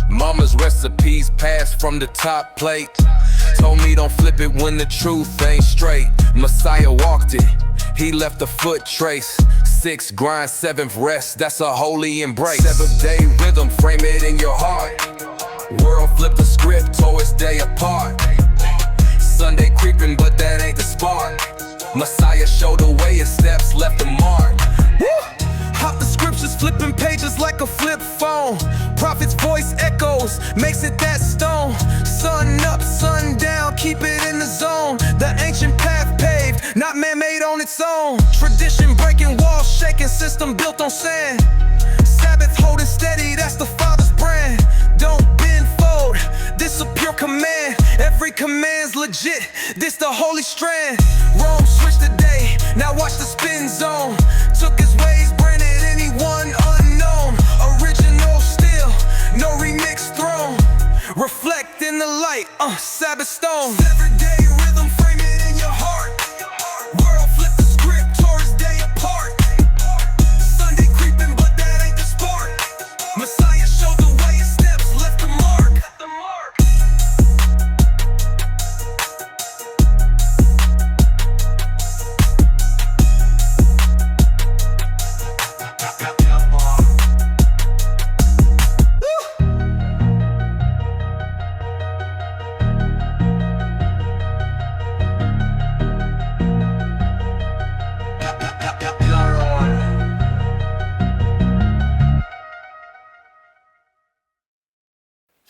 Mama's recipes passed from the top plate. Told me don't flip it when the truth ain't straight. Messiah walked it, he left a foot trace. 6 grind, 7th rest, that's a holy embrace. 7th day rhythm, frame it in your heart. World flip the script, Taurus day apart. Sunday creeping, but that ain't the spark. Messiah showed the way, his steps left a mark. Woo! Hop the scriptures, flipping pages like a flip phone. Prophet's voice echoes, makes it that stone. Sun up, sun down, keep it in the zone. The ancient path paved, not man-made on its own. Tradition breaking walls, shaking system built on sand. Sabbath holding steady, that's the Father's brand. Don't bend, fold, this a pure command. Every command's legit, this the holy strand. Rome switched the day, now watch the spin zone. Took his ways, branded anyone unknown. Original still, no remix thrown. Reflect in the light, Sabbath stone. Every day rhythm, frame it in your heart. World flip the script, Taurus day apart. Sunday creeping, but that ain't the spark. Messiah showed the way, his steps left a mark.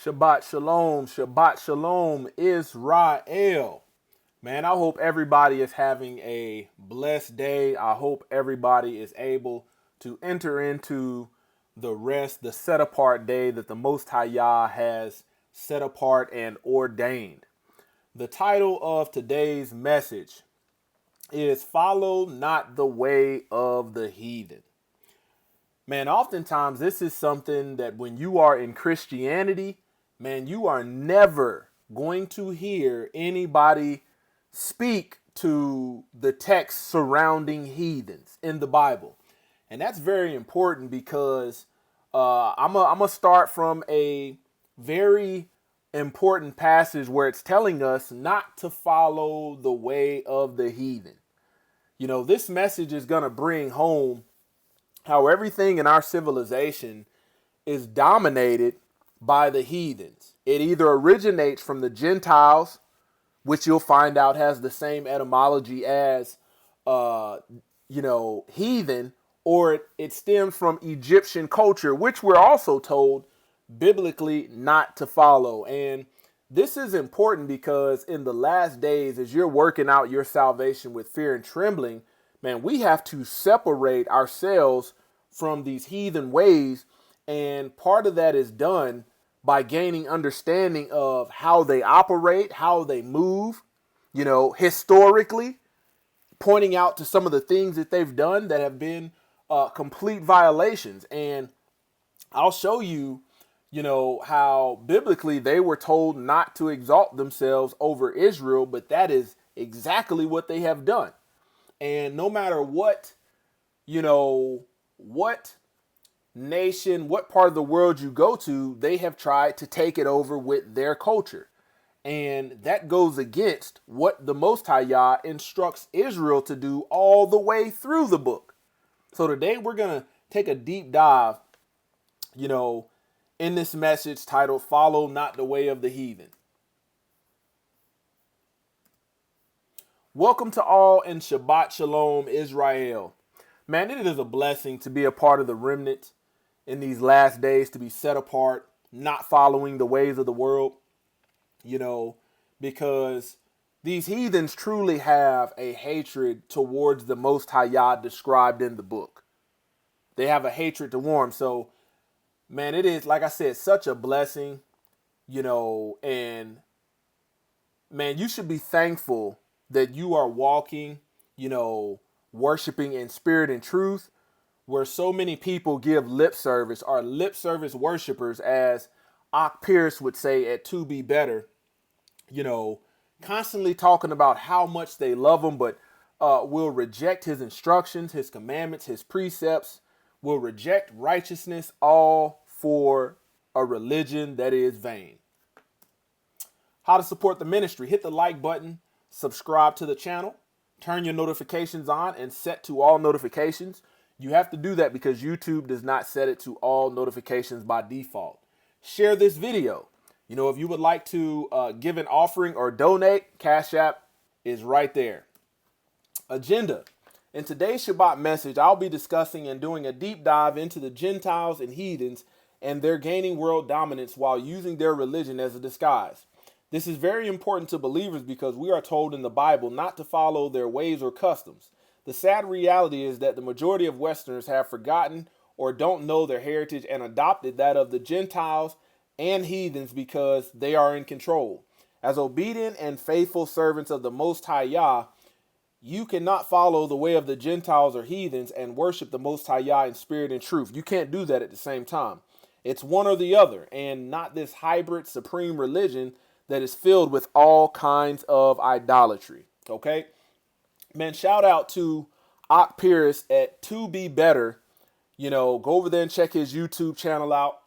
Shabbat Shalom, Israel. Man, I hope everybody is having a blessed day. I hope everybody is able to enter into the rest, the set apart day that the Most High Yah has set apart and ordained. The title of today's message is Follow Not the Way of the Heathen. Man, oftentimes this is something that when you are in Christianity, man, you are never going to hear anybody speak to the text surrounding heathens in the Bible. And that's very important because I'm gonna start from a very important passage where it's telling us not to follow the way of the heathen. You know, this message is going to bring home how everything in our civilization is dominated by the heathens. It either originates from the Gentiles, which you'll find out has the same etymology as, heathen, or it stems from Egyptian culture, which we're also told biblically not to follow. And this is important because in the last days, as you're working out your salvation with fear and trembling, man, we have to separate ourselves from these heathen ways. And part of that is done by gaining understanding of how they operate, how they move, historically, pointing out to some of the things that they've done that have been complete violations. And I'll show you, how biblically they were told not to exalt themselves over Israel, but that is exactly what they have done. And no matter what nation, what part of the world you go to, they have tried to take it over with their culture. And that goes against what the Most High Yah instructs Israel to do all the way through the book. So today we're going to take a deep dive, in this message titled, Follow Not the Way of the Heathen. Welcome to all in Shabbat Shalom, Israel. Man, it is a blessing to be a part of the remnant in these last days, to be set apart, not following the ways of the world, because these heathens truly have a hatred towards the Most High Yah described in the book. They have a hatred toward him. So, man, it is, like I said, such a blessing, and man, you should be thankful that you are walking, worshiping in spirit and truth, where so many people give lip service, are lip service worshipers, as Ock Pierce would say at To Be Better, constantly talking about how much they love him, but will reject his instructions, his commandments, his precepts, will reject righteousness, all for a religion that is vain. How to support the ministry: hit the like button, subscribe to the channel, turn your notifications on, and set to all notifications. You have to do that because YouTube does not set it to all notifications by default. Share this video. You know, if you would like to give an offering or donate, Cash App is right there. Agenda. In today's Shabbat message, I'll be discussing and doing a deep dive into the Gentiles and heathens and their gaining world dominance while using their religion as a disguise. This is very important to believers because we are told in the Bible not to follow their ways or customs. The sad reality is that the majority of Westerners have forgotten or don't know their heritage and adopted that of the Gentiles and heathens because they are in control. As obedient and faithful servants of the Most High Yah, you cannot follow the way of the Gentiles or heathens and worship the Most High Yah in spirit and truth. You can't do that at the same time. It's one or the other, and not this hybrid supreme religion that is filled with all kinds of idolatry. Okay? Man, shout out to Ock Pierce at To Be Better. You know, go over there and check his YouTube channel out.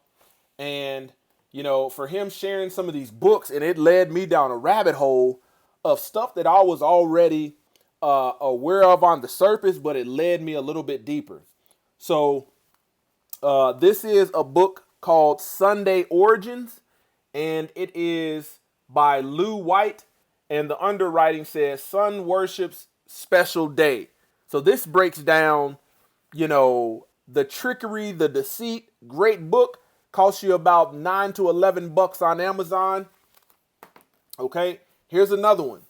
And, you know, for him sharing some of these books, and it led me down a rabbit hole of stuff that I was already aware of on the surface, but it led me a little bit deeper. So this is a book called Sunday Origins, and it is by Lou White, and the underwriting says Sun Worship's Special Day. So this breaks down, you know, the trickery, the deceit. Great book. Costs you about $9 to $11 on Amazon. Okay, here's another one.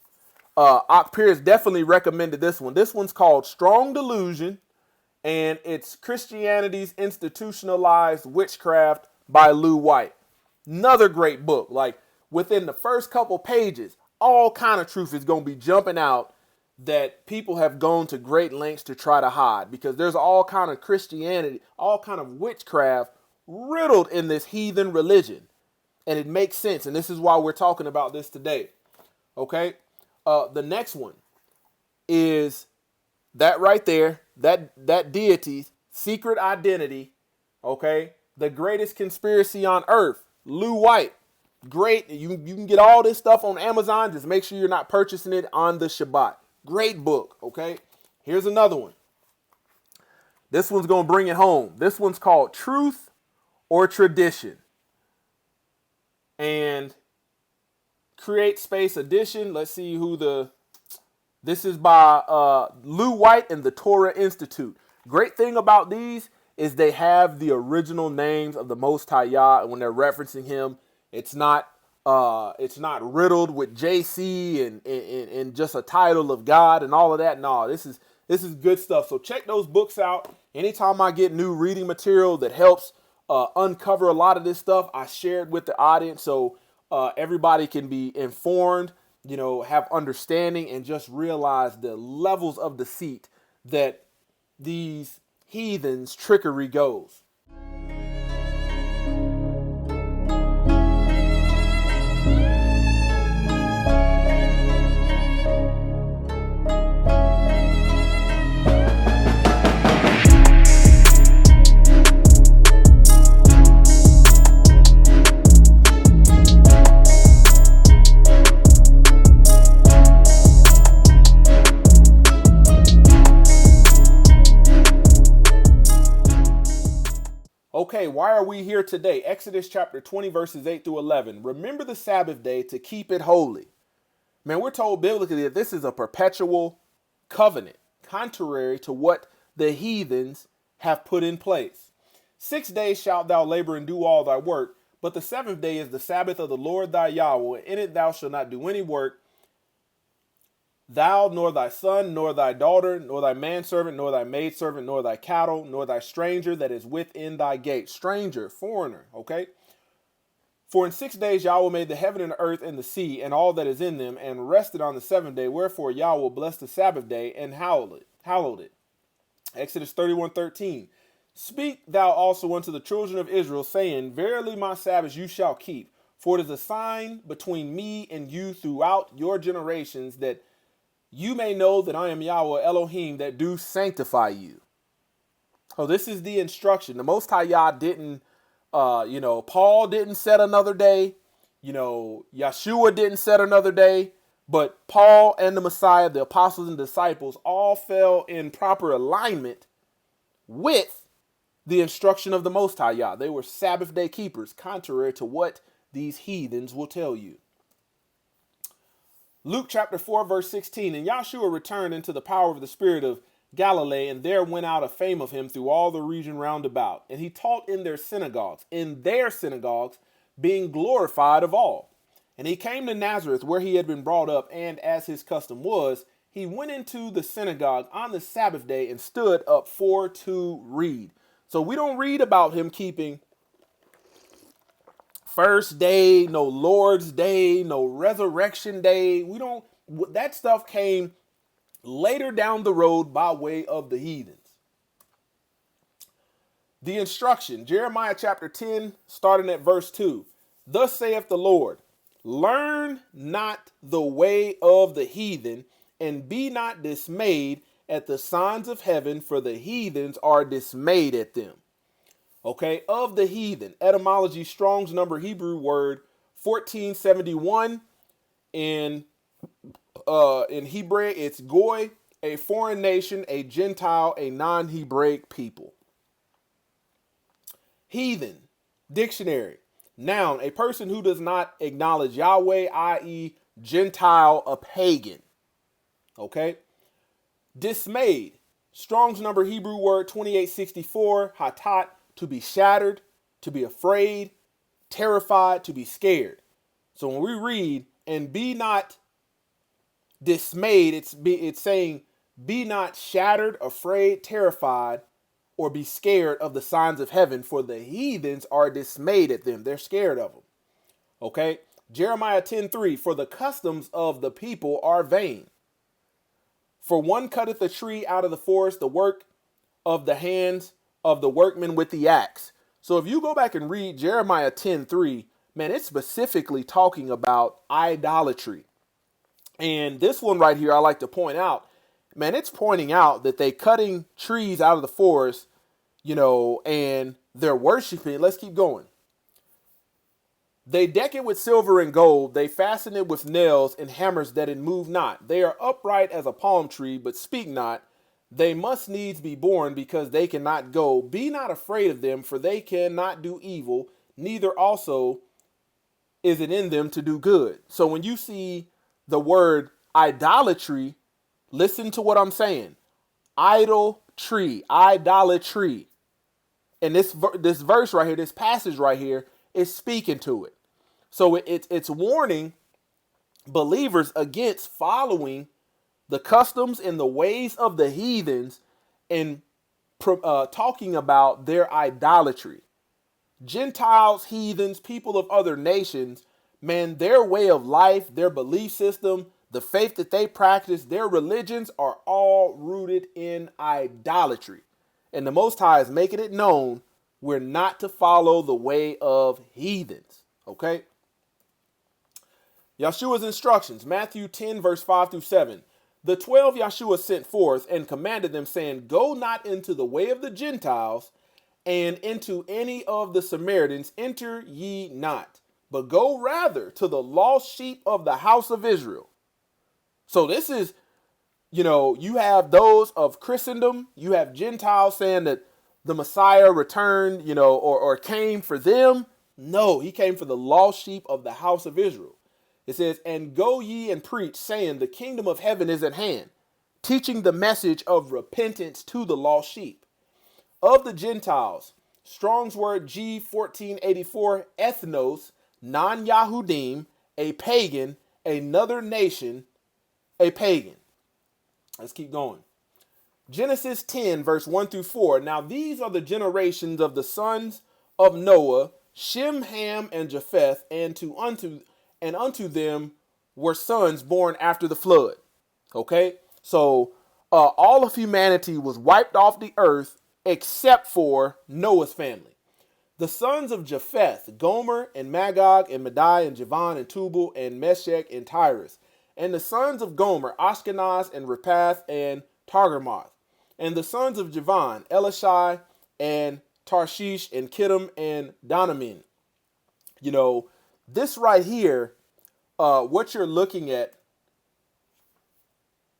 Ock Pierce definitely recommended this one. This one's called Strong Delusion, and it's Christianity's Institutionalized Witchcraft by Lou White. Another great book. Like, within the first couple pages, all kind of truth is going to be jumping out that people have gone to great lengths to try to hide, because there's all kind of Christianity, all kind of witchcraft riddled in this heathen religion. And it makes sense. And this is why we're talking about this today. Okay. The next one is that right there, that deity's secret identity. Okay. The greatest conspiracy on earth, Lou White. Great. You can get all this stuff on Amazon. Just make sure you're not purchasing it on the Shabbat. Great book. Okay. Here's another one. This one's going to bring it home. This one's called Truth or Tradition. And Create Space Edition. Let's see who this is by Lou White and the Torah Institute. Great thing about these is they have the original names of the Most High Yah, and when they're referencing him, it's not riddled with JC and just a title of God and all of that. No, this is good stuff. So check those books out. Anytime I get new reading material that helps uncover a lot of this stuff, I share it with the audience so everybody can be informed, you know, have understanding, and just realize the levels of deceit that these heathens' trickery goes. Okay, why are we here today? Exodus chapter 20, verses 8 through 11. Remember the Sabbath day to keep it holy. Man, we're told biblically that this is a perpetual covenant, contrary to what the heathens have put in place. 6 days shalt thou labor and do all thy work, but the seventh day is the Sabbath of the Lord thy Yahweh. In it thou shalt not do any work, thou, nor thy son, nor thy daughter, nor thy manservant, nor thy maidservant, nor thy cattle, nor thy stranger that is within thy gate. Stranger, foreigner, okay? For in 6 days Yahweh made the heaven and the earth and the sea and all that is in them, and rested on the seventh day. Wherefore Yahweh blessed the Sabbath day and hallowed it. Exodus 31:13. Speak thou also unto the children of Israel, saying, Verily my Sabbaths you shall keep, for it is a sign between me and you throughout your generations, that you may know that I am Yahweh Elohim, that do sanctify you. So this is the instruction. The Most High Yah didn't, Paul didn't set another day. Yeshua didn't set another day. But Paul and the Messiah, the apostles and disciples, all fell in proper alignment with the instruction of the Most High Yah. They were Sabbath day keepers, contrary to what these heathens will tell you. Luke chapter 4, verse 16, and Yahshua returned into the power of the Spirit of Galilee, and there went out a fame of him through all the region round about. And he taught in their synagogues, being glorified of all. And he came to Nazareth, where he had been brought up, and as his custom was, he went into the synagogue on the Sabbath day and stood up for to read. So we don't read about him keeping first day, no Lord's day, no resurrection day. That stuff came later down the road by way of the heathens. The instruction, Jeremiah chapter 10, starting at verse 2. Thus saith the Lord, learn not the way of the heathen, and be not dismayed at the signs of heaven, for the heathens are dismayed at them. Okay, of the heathen, etymology, Strong's number, Hebrew word 1471. In Hebrew, it's goy, a foreign nation, a Gentile, a non-Hebraic people. Heathen, dictionary, noun, a person who does not acknowledge Yahweh, i.e. Gentile, a pagan. Okay. Dismayed, Strong's number, Hebrew word 2864, hatat, to be shattered, to be afraid, terrified, to be scared. So when we read, and be not dismayed, it's saying, be not shattered, afraid, terrified, or be scared of the signs of heaven, for the heathens are dismayed at them. They're scared of them. Okay. Jeremiah 10:3, for the customs of the people are vain. For one cutteth a tree out of the forest, the work of the hands of the workmen with the axe. So if you go back and read Jeremiah 10:3, man, it's specifically talking about idolatry. And this one right here, I like to point out, man, it's pointing out that they cutting trees out of the forest, and they're worshiping. Let's keep going. They deck it with silver and gold. They fasten it with nails and hammers that it move not. They are upright as a palm tree, but speak not. They must needs be born, because they cannot go. Be not afraid of them, for they cannot do evil, neither also is it in them to do good. So when you see the word idolatry, listen to what I'm saying. Idol tree, idolatry. And this verse right here, this passage right here, is speaking to it. So it's warning believers against following the customs and the ways of the heathens, and talking about their idolatry. Gentiles, heathens, people of other nations, man, their way of life, their belief system, the faith that they practice, their religions are all rooted in idolatry. And the Most High is making it known we're not to follow the way of heathens. Okay? Yahshua's instructions, Matthew 10, verse 5 through 7. The 12 Yahshua sent forth and commanded them, saying, go not into the way of the Gentiles, and into any of the Samaritans enter ye not, but go rather to the lost sheep of the house of Israel. So this is, you have those of Christendom, you have Gentiles saying that the Messiah returned, or came for them. No, he came for the lost sheep of the house of Israel. It says, and go ye and preach, saying, the kingdom of heaven is at hand, teaching the message of repentance to the lost sheep. Of the Gentiles, Strong's word G1484, ethnos, non-Yahudim, a pagan, another nation, a pagan. Let's keep going. Genesis 10, verse 1 through 4. Now these are the generations of the sons of Noah, Shem, Ham, and Japheth, and unto them were sons born after the flood. Okay, so all of humanity was wiped off the earth except for Noah's family. The sons of Japheth, Gomer and Magog and Madai and Javan and Tubal and Meshech and Tyrus. And the sons of Gomer, Ashkenaz and Rephath and Targamoth. And the sons of Javan, Elishai and Tarshish and Kittim and Donamin. This right here, what you're looking at,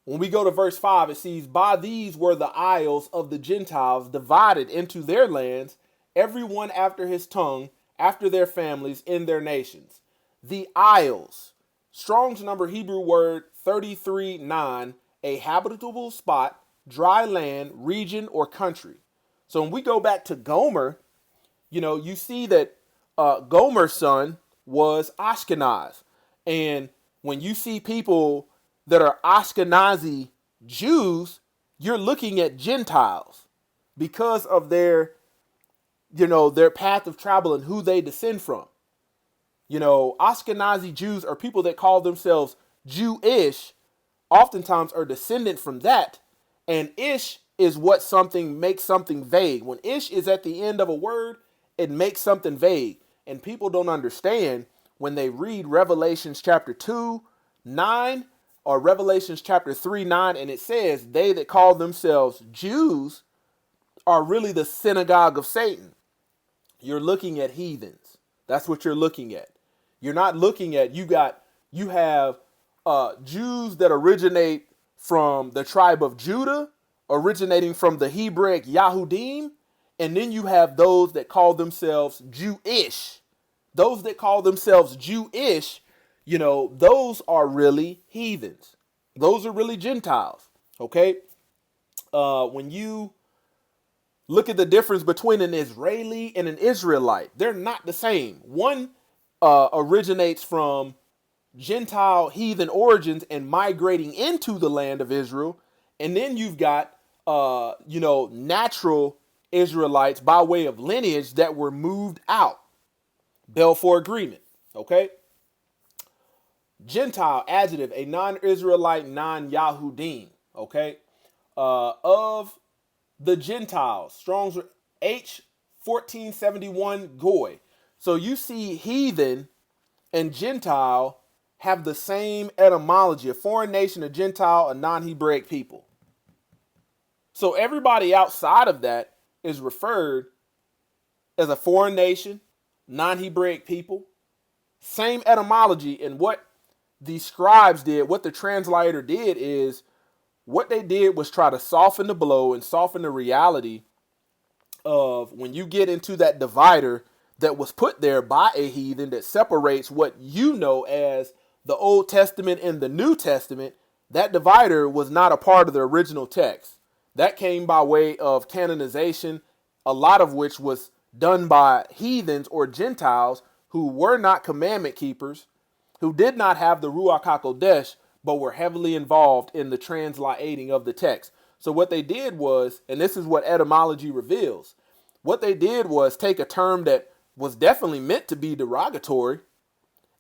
when we go to verse 5, it says, by these were the isles of the Gentiles divided into their lands, everyone after his tongue, after their families, in their nations. The isles, Strong's number Hebrew word 33:9, a habitable spot, dry land, region, or country. So when we go back to Gomer, you see that Gomer's son was Ashkenaz. And when you see people that are Ashkenazi Jews, you're looking at Gentiles because of their path of travel and who they descend from. Ashkenazi Jews are people that call themselves Jewish, oftentimes are descendant from that. And ish is what something makes something vague. When ish is at the end of a word, it makes something vague. And people don't understand when they read Revelations chapter 2:9 or Revelations chapter 3:9, and it says they that call themselves Jews are really the synagogue of Satan. You're looking at heathens. That's what you're looking at. You're not looking at, you have Jews that originate from the tribe of Judah, originating from the Hebraic Yahudim, and then you have those that call themselves Jewish. Those that call themselves Jewish, those are really heathens. Those are really Gentiles. Okay? When you look at the difference between an Israeli and an Israelite, they're not the same. One originates from Gentile heathen origins and migrating into the land of Israel. And then you've got, natural Israelites by way of lineage that were moved out. Balfour Agreement. Okay. Gentile, adjective, a non-Israelite, non-Yahudim. Okay. Of the Gentiles, Strong's H 1471 Goy. So you see heathen and Gentile have the same etymology, a foreign nation, a Gentile, a non-Hebraic people. So everybody outside of that is referred as a foreign nation, non-Hebraic people. Same etymology. And what the scribes did, what the translator did is, what they did was try to soften the blow and soften the reality of when you get into that divider that was put there by a heathen that separates what you know as the Old Testament and the New Testament. That divider was not a part of the original text. That came by way of canonization, a lot of which was done by heathens or Gentiles who were not commandment keepers, who did not have the Ruach HaKodesh, but were heavily involved in the translating of the text. So what they did was, and this is what etymology reveals, what they did was take a term that was definitely meant to be derogatory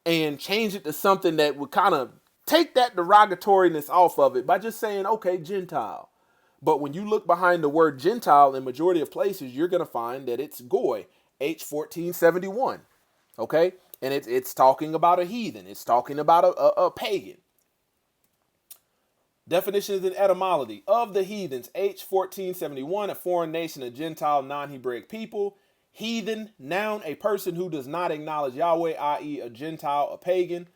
and change it to something that would kind of take that derogatoriness off of it by just saying, okay, Gentile. But when you look behind the word Gentile in majority of places, you're going to find that it's Goy, H 1471. Okay. And it's talking about a heathen. It's talking about a pagan. Definitions and etymology of the heathens. H 1471, a foreign nation, a Gentile, non-Hebraic people. Heathen, noun, a person who does not acknowledge Yahweh, i.e. a Gentile, a pagan.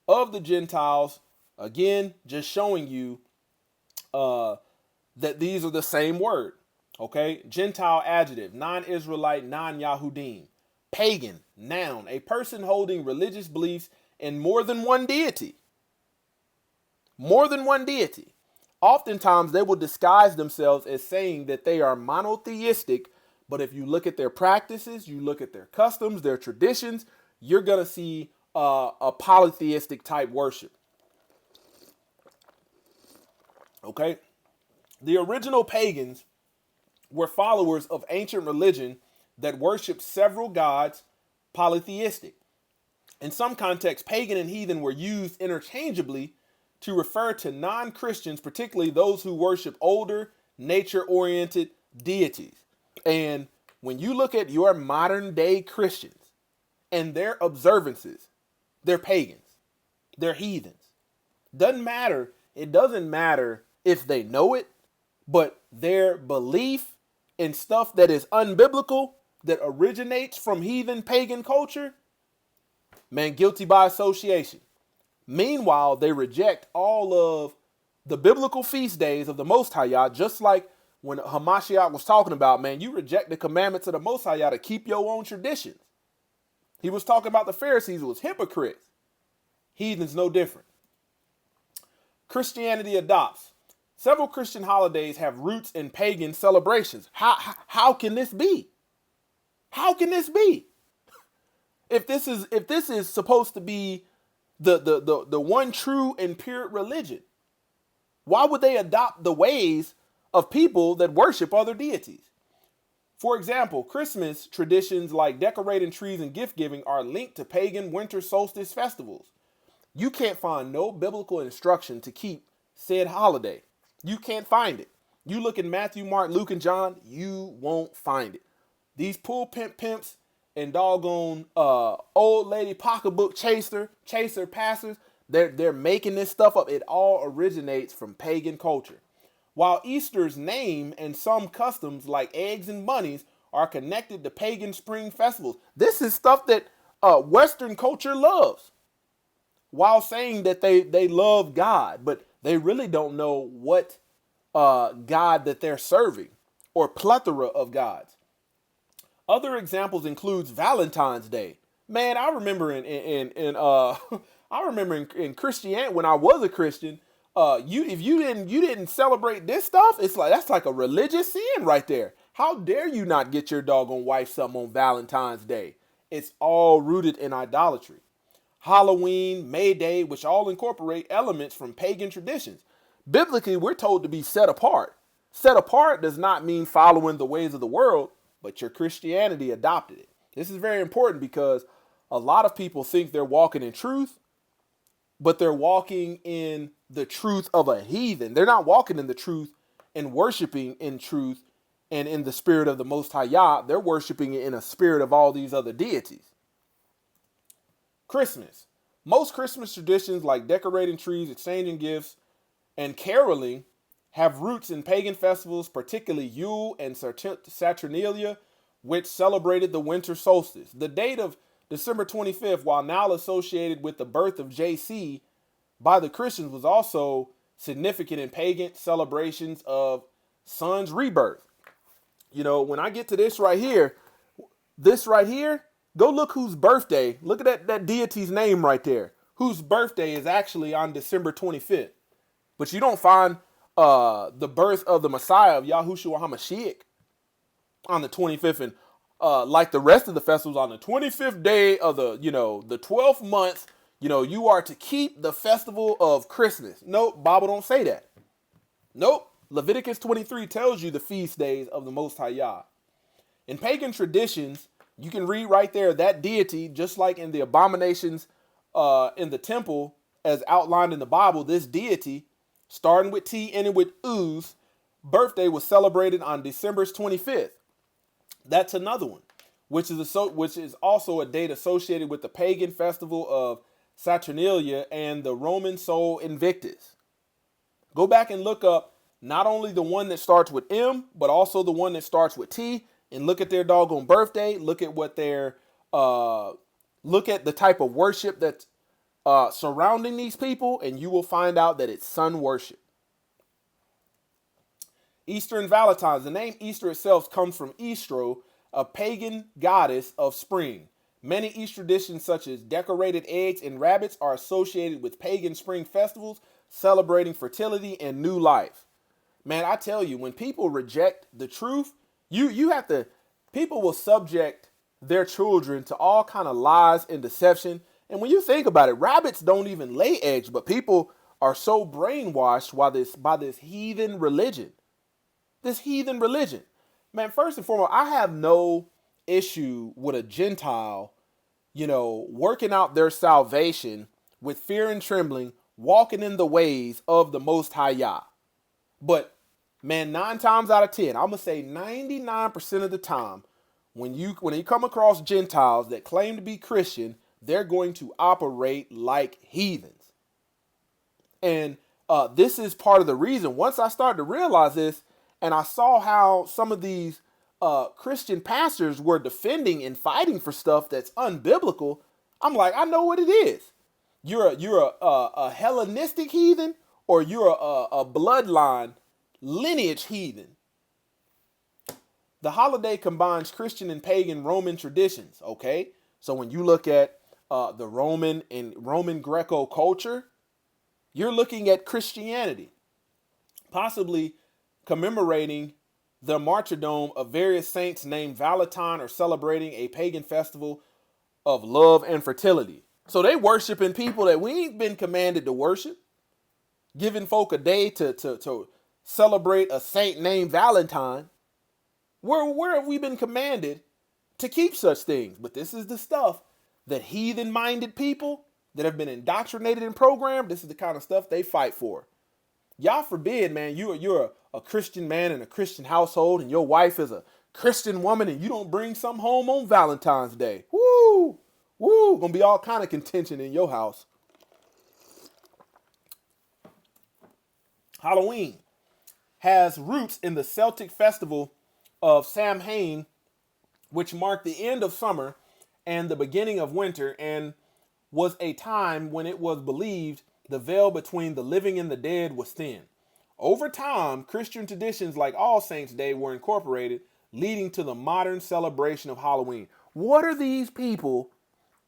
Of the Gentiles, again, just showing you that these are the same word. Okay, Gentile, adjective, non-Israelite, non-Yahudim. Pagan, noun, a person holding religious beliefs in more than one deity. More than one deity. Oftentimes they will disguise themselves as saying that they are monotheistic, but if you look at their practices, you look at their customs, their traditions, you're going to see a polytheistic type worship. Okay? The original pagans were followers of ancient religion that worshiped several gods, polytheistic. In some contexts, pagan and heathen were used interchangeably to refer to non-Christians, particularly those who worship older, nature-oriented deities. And when you look at your modern day Christians and their observances, they're pagans. They're heathens. Doesn't matter. It doesn't matter if they know it, but their belief in stuff that is unbiblical, that originates from heathen pagan culture, man, guilty by association. Meanwhile, they reject all of the biblical feast days of the Most High Yah, just like when Hamashiach was talking about, man, you reject the commandments of the Most High Yah to keep your own traditions. He was talking about the Pharisees who was hypocrites. Heathens no different. Christianity adopts. Several Christian holidays have roots in pagan celebrations. How can this be? How can this be? If this is supposed to be the one true and pure religion, why would they adopt the ways of people that worship other deities? For example, Christmas traditions like decorating trees and gift giving are linked to pagan winter solstice festivals. You can't find no biblical instruction to keep said holiday. You can't find it. You look in Matthew, Mark, Luke, and John, you won't find it. These pimps and doggone old lady pocketbook chaser passers, they're making this stuff up. It all originates from pagan culture. While Easter's name and some customs like eggs and bunnies are connected to pagan spring festivals, this is stuff that Western culture loves. While saying that they love God, but they really don't know what God that they're serving, or plethora of gods. Other examples includes Valentine's Day. Man, I remember in Christianity, when I was a Christian, if you didn't celebrate this stuff, it's like that's like a religious sin right there. How dare you not get your doggone wife something on Valentine's Day? It's all rooted in idolatry. Halloween, May Day, which all incorporate elements from pagan traditions. Biblically, we're told to be set apart. Set apart does not mean following the ways of the world, but your Christianity adopted it. This is very important because a lot of people think they're walking in truth, but they're walking in the truth of a heathen. They're not walking in the truth and worshiping in truth and in the spirit of the Most High Yah. They're worshiping it in a spirit of all these other deities. Christmas. Most Christmas traditions like decorating trees, exchanging gifts, and caroling have roots in pagan festivals, particularly Yule and Saturnalia, which celebrated the winter solstice. The date of December 25th, while now associated with the birth of JC by the Christians, was also significant in pagan celebrations of sun's rebirth. You know, when I get to this right here, go look whose birthday. Look at that deity's name right there. Whose birthday is actually on December 25th. But you don't find the birth of the Messiah of Yahushua HaMashiach on the 25th, and like the rest of the festivals on the 25th day of the 12th month, you are to keep the festival of Christmas. Nope, Bible don't say that. Nope. Leviticus 23 tells you the feast days of the Most High Yah. In pagan traditions, you can read right there that deity, just like in the abominations in the temple, as outlined in the Bible, this deity, starting with T, ending with Uz, birthday was celebrated on December 25th. That's another one, which is also a date associated with the pagan festival of Saturnalia and the Roman Sol Invictus. Go back and look up not only the one that starts with M, but also the one that starts with T, and look at their doggone birthday. Look at what look at the type of worship that's surrounding these people, and you will find out that it's sun worship. Easter and Valentine's. The name Easter itself comes from Istro, a pagan goddess of spring. Many Easter traditions, such as decorated eggs and rabbits, are associated with pagan spring festivals celebrating fertility and new life. Man, I tell you, when people reject the truth, people will subject their children to all kind of lies and deception. And when you think about it, rabbits don't even lay eggs, but people are so brainwashed by this heathen religion. This heathen religion. Man, first and foremost, I have no issue with a Gentile, working out their salvation with fear and trembling, walking in the ways of the Most High Yah. But man, 9 times out of 10, I'm gonna say 99% of the time, when you come across Gentiles that claim to be Christian, they're going to operate like heathens. And this is part of the reason. Once I started to realize this, and I saw how some of these Christian pastors were defending and fighting for stuff that's unbiblical, I'm like, I know what it is. You're a Hellenistic heathen, or you're a bloodline lineage heathen. The holiday combines Christian and pagan Roman traditions. Okay, so when you look at the Roman and Roman Greco culture, you're looking at Christianity, possibly commemorating the martyrdom of various saints named Valentine, or celebrating a pagan festival of love and fertility. So they worshiping people that we ain't been commanded to worship, giving folk a day to celebrate a saint named Valentine. Where have we been commanded to keep such things? But this is the stuff that heathen-minded people that have been indoctrinated and programmed, this is the kind of stuff they fight for. Y'all forbid, man, you're a Christian man in a Christian household, and your wife is a Christian woman, and you don't bring some home on Valentine's Day. Woo! Woo! Gonna be all kind of contention in your house. Halloween has roots in the Celtic festival of Samhain, which marked the end of summer and the beginning of winter, and was a time when it was believed the veil between the living and the dead was thin. Over time, Christian traditions like All Saints' Day were incorporated, leading to the modern celebration of Halloween. What are these people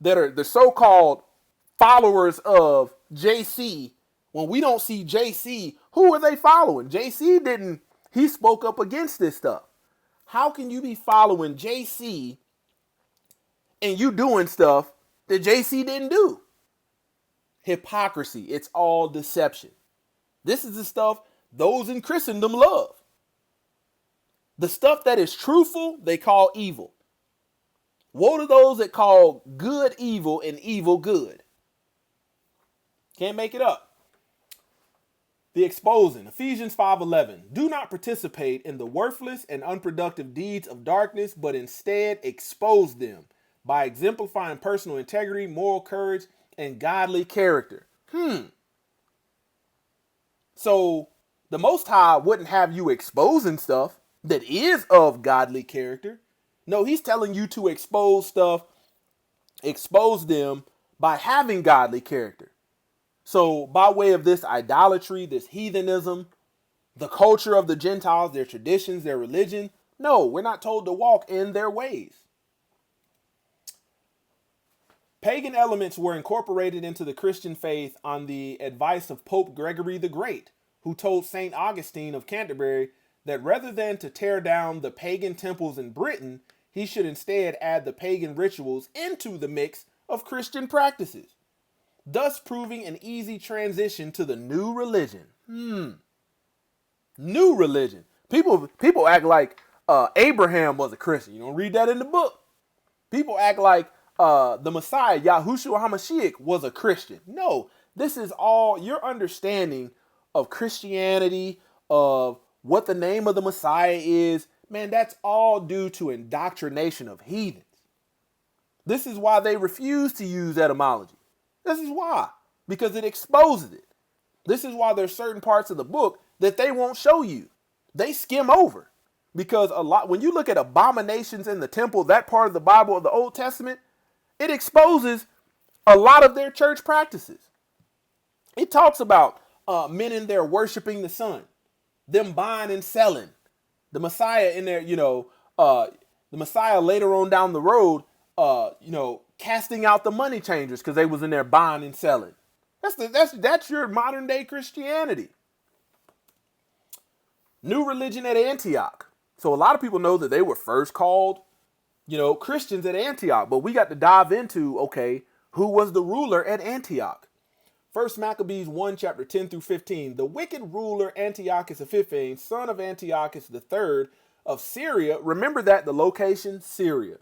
that are the so-called followers of JC? When we don't see JC, who are they following? JC he spoke up against this stuff. How can you be following JC and you doing stuff that JC didn't do? Hypocrisy. It's all deception. This is the stuff those in Christendom love. The stuff that is truthful, they call evil. Woe to those that call good evil and evil good. Can't make it up. The exposing. Ephesians 5:11. Do not participate in the worthless and unproductive deeds of darkness, but instead expose them by exemplifying personal integrity, moral courage, and godly character. So the Most High wouldn't have you exposing stuff that is of godly character. No, he's telling you to expose stuff, expose them by having godly character. So by way of this idolatry, this heathenism, the culture of the Gentiles, their traditions, their religion, no, we're not told to walk in their ways. Pagan elements were incorporated into the Christian faith on the advice of Pope Gregory the Great, who told St. Augustine of Canterbury that rather than to tear down the pagan temples in Britain, he should instead add the pagan rituals into the mix of Christian practices, thus proving an easy transition to the new religion. New religion. People act like Abraham was a Christian. You don't read that in the book. People act like the Messiah, Yahushua HaMashiach, was a Christian. No, this is all your understanding of Christianity, of what the name of the Messiah is. Man, that's all due to indoctrination of heathens. This is why they refuse to use etymology. This is why. Because it exposes it. This is why there's certain parts of the book that they won't show you. They skim over. Because when you look at abominations in the temple, that part of the Bible of the Old Testament, it exposes a lot of their church practices. It talks about men in there worshiping the sun, them buying and selling. The Messiah in there, the Messiah later on down the road, casting out the money changers because they was in there buying and selling. That's your modern day Christianity. New religion at Antioch. So a lot of people know that they were first called, Christians at Antioch, but we got to dive into, okay, who was the ruler at Antioch? 1 Maccabees 1, chapter 10 through 15. The wicked ruler Antiochus Epiphanes, son of Antiochus III of Syria, remember that the location, Syria,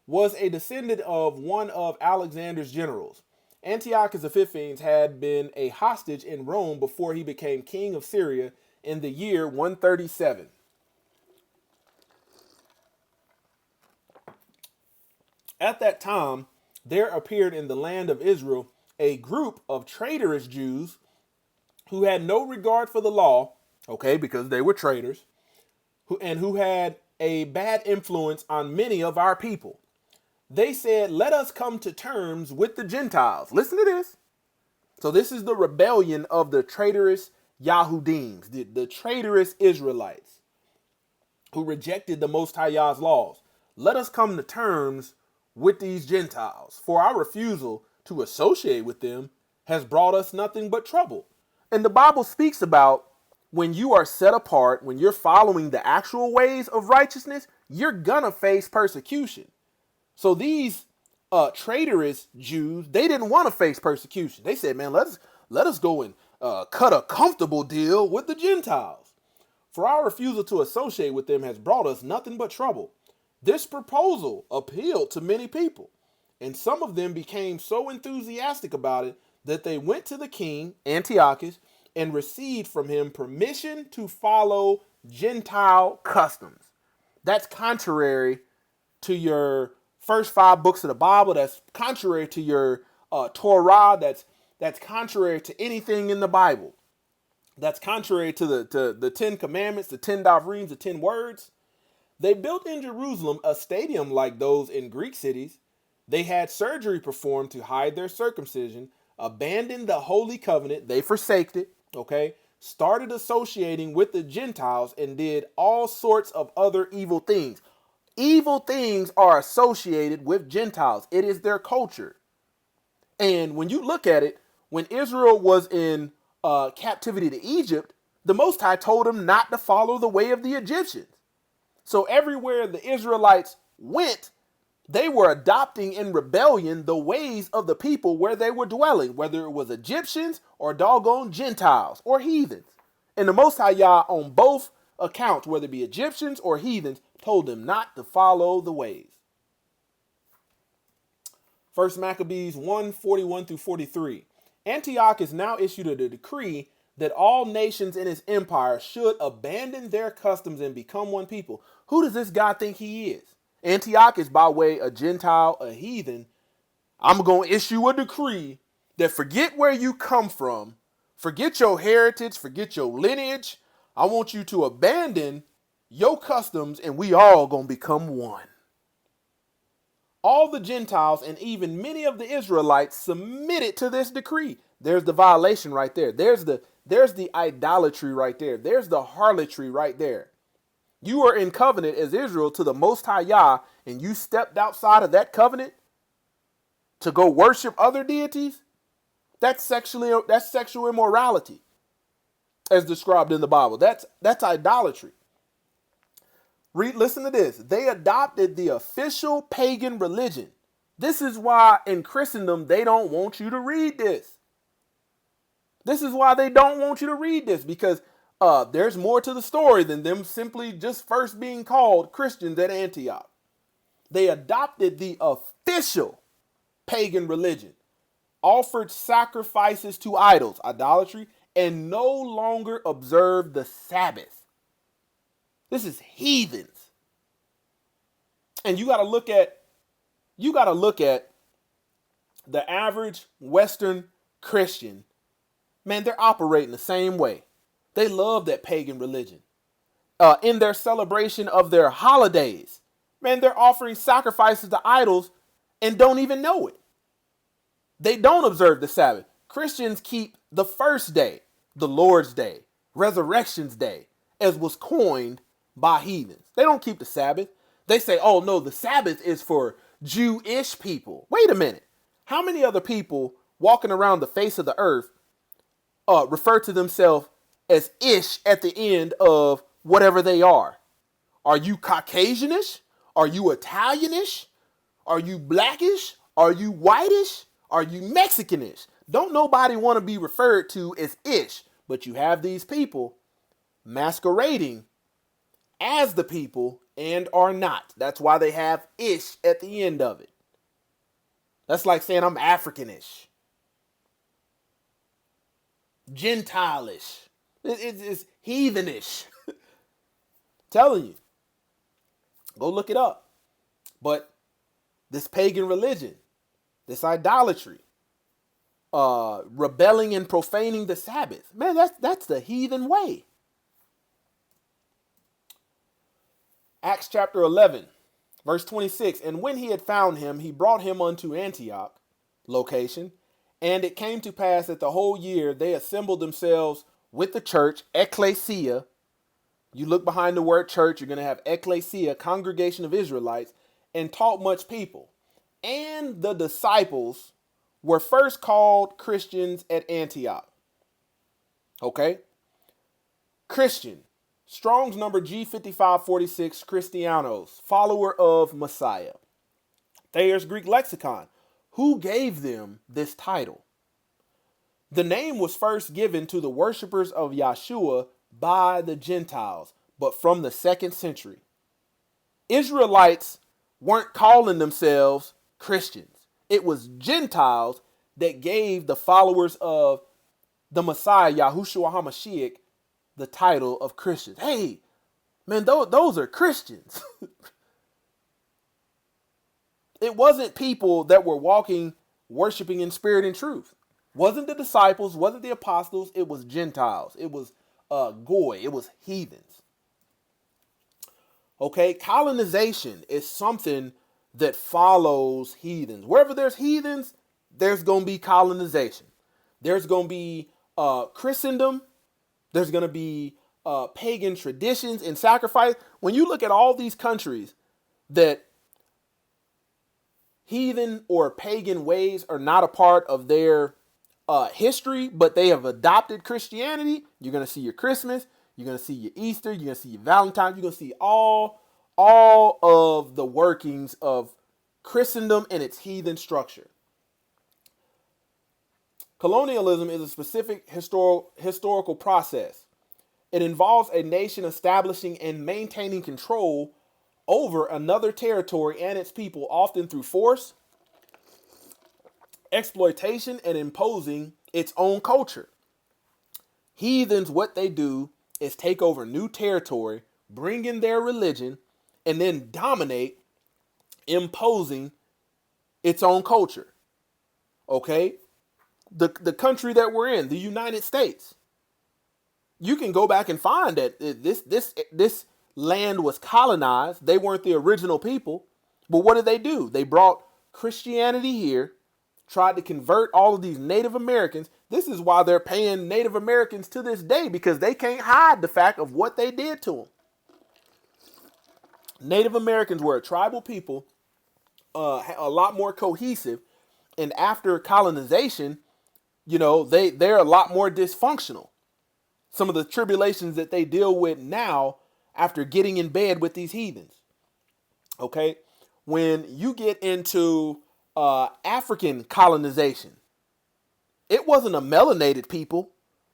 was a descendant of one of Alexander's generals. Antiochus Epiphanes had been a hostage in Rome before he became king of Syria in the year 137. At that time, there appeared in the land of Israel a group of traitorous Jews who had no regard for the law, okay, because they were traitors, who had a bad influence on many of our people. They said, let us come to terms with the Gentiles. Listen to this. So this is the rebellion of the traitorous Yahudims, the traitorous Israelites who rejected the Most High Yah's laws. Let us come to terms with these Gentiles, for our refusal to associate with them has brought us nothing but trouble. And the Bible speaks about when you are set apart, when you're following the actual ways of righteousness, you're gonna face persecution. So these traitorous Jews, they didn't want to face persecution. They said, man, let us go and cut a comfortable deal with the Gentiles. For our refusal to associate with them has brought us nothing but trouble. This proposal appealed to many people, and some of them became so enthusiastic about it that they went to the king, Antiochus, and received from him permission to follow Gentile customs. That's contrary to your first 5 books of the Bible. That's contrary to your Torah. That's contrary to anything in the Bible. That's contrary to the 10 commandments, the 10 davrim, the 10 words. They built in Jerusalem a stadium like those in Greek cities. They had surgery performed to hide their circumcision, abandoned the holy covenant, they forsaked it, okay? Started associating with the Gentiles and did all sorts of other evil things. Evil things are associated with Gentiles. It is their culture. And when you look at it, when Israel was in captivity to Egypt, the Most High told them not to follow the way of the Egyptians. So everywhere the Israelites went, they were adopting in rebellion the ways of the people where they were dwelling, whether it was Egyptians or doggone Gentiles or heathens. And the Most High Yah on both accounts, whether it be Egyptians or heathens, told them not to follow the ways. 1 Maccabees 1:41 through 43. Antiochus now issued a decree that all nations in his empire should abandon their customs and become one people. Who does this guy think he is? Antiochus, by way a Gentile, a heathen. I'm going to issue a decree that forget where you come from, forget your heritage, forget your lineage. I want you to abandon your customs and we all going to become one. All the Gentiles and even many of the Israelites submitted to this decree. There's the violation right there. There's the idolatry right there. There's the harlotry right there. You are in covenant as Israel to the Most High Yah, and you stepped outside of that covenant to go worship other deities. That's sexual immorality, as described in the Bible. That's idolatry. Listen to this. They adopted the official pagan religion. This is why in Christendom they don't want you to read this. This is why they don't want you to read this, because there's more to the story than them simply just first being called Christians at Antioch. They adopted the official pagan religion, offered sacrifices to idols, idolatry, and no longer observed the Sabbath. This is heathens. And you got to look at the average Western Christian. Man, they're operating the same way. They love that pagan religion. In their celebration of their holidays, man, they're offering sacrifices to idols and don't even know it. They don't observe the Sabbath. Christians keep the first day, the Lord's Day, Resurrection's Day, as was coined by heathens. They don't keep the Sabbath. They say, oh no, the Sabbath is for Jewish people. Wait a minute. How many other people walking around the face of the earth refer to themselves as ish at the end of whatever they are? Are you Caucasianish? Are you Italianish? Are you blackish? Are you whitish? Are you Mexicanish? Don't nobody want to be referred to as ish, but you have these people masquerading as the people and are not. That's why they have ish at the end of it. That's like saying I'm Africanish, Gentile-ish. It's heathenish. Telling you. Go look it up. But this pagan religion, this idolatry, rebelling and profaning the Sabbath, man, that's the heathen way. Acts chapter 11, verse 26. And when he had found him, he brought him unto Antioch, location. And it came to pass that the whole year they assembled themselves with the church, ecclesia. You look behind the word church, you're going to have ecclesia, congregation of Israelites, and taught much people. And the disciples were first called Christians at Antioch. Okay? Christian. Strong's number G5546, Christianos, follower of Messiah. Thayer's Greek lexicon. Who gave them this title? The name was first given to the worshipers of Yahshua by the Gentiles, but from the 2nd century. Israelites weren't calling themselves Christians. It was Gentiles that gave the followers of the Messiah, Yahushua HaMashiach, the title of Christians. Hey, man, those are Christians. It wasn't people that were walking, worshiping in spirit and truth. Wasn't the disciples, wasn't the apostles, it was Gentiles. It was Goy, it was heathens. Okay, colonization is something that follows heathens. Wherever there's heathens, there's going to be colonization. There's going to be Christendom. There's going to be pagan traditions and sacrifice. When you look at all these countries that heathen or pagan ways are not a part of their history, but they have adopted Christianity, you're going to see your Christmas, you're going to see your Easter, you're going to see your Valentine's, you're going to see all of the workings of Christendom and its heathen structure. Colonialism is a specific historical process. It involves a nation establishing and maintaining control over another territory and its people, often through force, exploitation, and imposing its own culture. Heathens, what they do is take over new territory, bring in their religion, and then dominate, imposing its own culture. Okay? The country that we're in, the United States. You can go back and find that this land was colonized. They weren't the original people. But what did they do? They brought Christianity here, tried to convert all of these Native Americans. This is why they're paying Native Americans to this day, because they can't hide the fact of what they did to them. Native Americans were a tribal people, a lot more cohesive. And after colonization, they're a lot more dysfunctional. Some of the tribulations that they deal with now after getting in bed with these heathens. Okay? When you get into African colonization, it wasn't a melanated people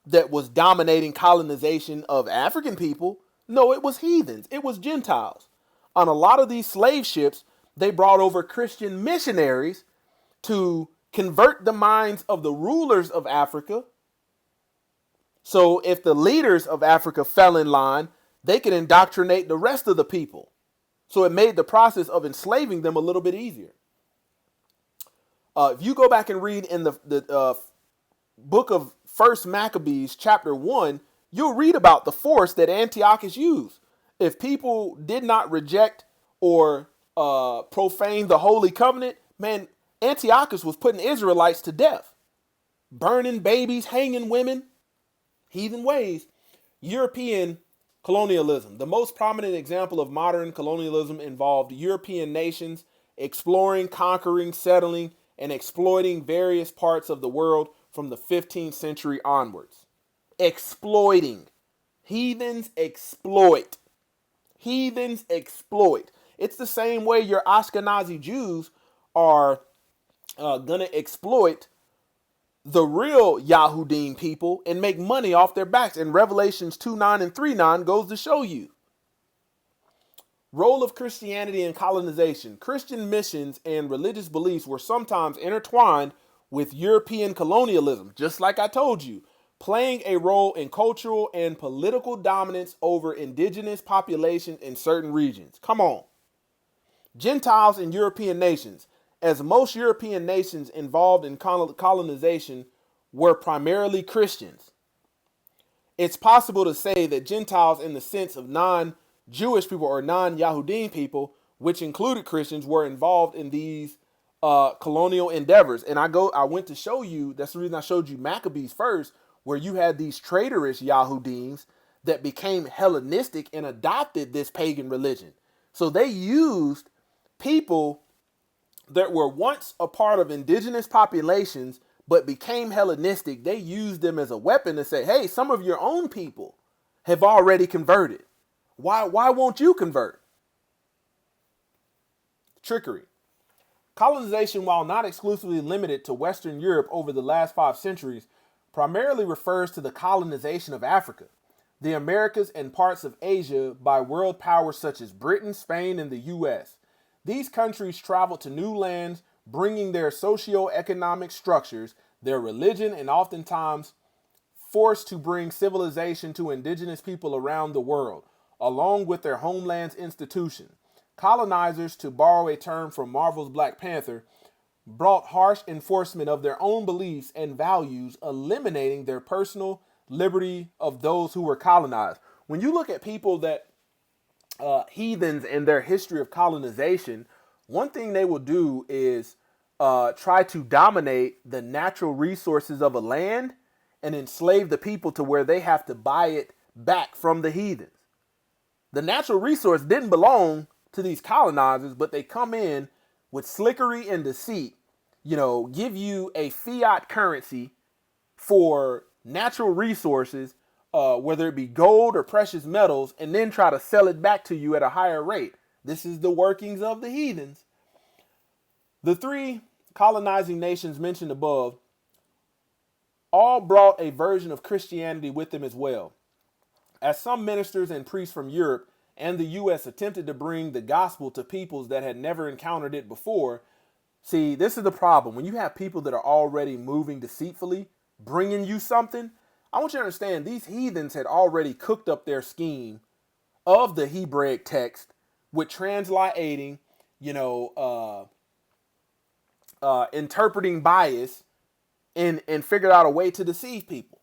that was dominating colonization of African people. No, it was heathens. It was Gentiles. On a lot of these slave ships, they brought over Christian missionaries to convert the minds of the rulers of Africa. So if the leaders of Africa fell in line, they could indoctrinate the rest of the people. So it made the process of enslaving them a little bit easier. If you go back and read in the book of 1 Maccabees, chapter 1, you'll read about the force that Antiochus used. If people did not reject or profane the Holy Covenant, man, Antiochus was putting Israelites to death. Burning babies, hanging women, heathen ways. European colonialism. The most prominent example of modern colonialism involved European nations exploring, conquering, settling, and exploiting various parts of the world from the 15th century onwards. Exploiting. Heathens exploit. Heathens exploit. It's the same way your Ashkenazi Jews are going to exploit the real Yahudim people and make money off their backs. And Revelations 2:9 and 3:9 goes to show you. Role of Christianity in colonization. Christian missions and religious beliefs were sometimes intertwined with European colonialism, just like I told you, playing a role in cultural and political dominance over indigenous populations in certain regions. Come on. Gentiles and European nations. As most European nations involved in colonization were primarily Christians, it's possible to say that Gentiles, in the sense of non Jewish people or non-Yahudim people, which included Christians, were involved in these colonial endeavors. And I went to show you, that's the reason I showed you Maccabees first, where you had these traitorous Yahudims that became Hellenistic and adopted this pagan religion. So they used people that were once a part of indigenous populations but became Hellenistic. They used them as a weapon to say, hey, some of your own people have already converted. Why won't you convert? Trickery. Colonization, while not exclusively limited to Western Europe over the last 5 centuries, primarily refers to the colonization of Africa, the Americas, and parts of Asia by world powers such as Britain, Spain, and the US. These countries traveled to new lands, bringing their socio-economic structures, their religion, and oftentimes forced to bring civilization to indigenous people around the world, along with their homeland's institution. Colonizers, to borrow a term from Marvel's Black Panther, brought harsh enforcement of their own beliefs and values, eliminating their personal liberty of those who were colonized. When you look at people that heathens and their history of colonization, one thing they will do is try to dominate the natural resources of a land and enslave the people to where they have to buy it back from the heathens. The natural resource didn't belong to these colonizers, but they come in with slickery and deceit, give you a fiat currency for natural resources, whether it be gold or precious metals, and then try to sell it back to you at a higher rate. This is the workings of the heathens. The 3 colonizing nations mentioned above all brought a version of Christianity with them as well. As some ministers and priests from Europe and the U.S. attempted to bring the gospel to peoples that had never encountered it before. See, this is the problem. When you have people that are already moving deceitfully, bringing you something, I want you to understand these heathens had already cooked up their scheme of the Hebraic text with translating, interpreting bias and figured out a way to deceive people.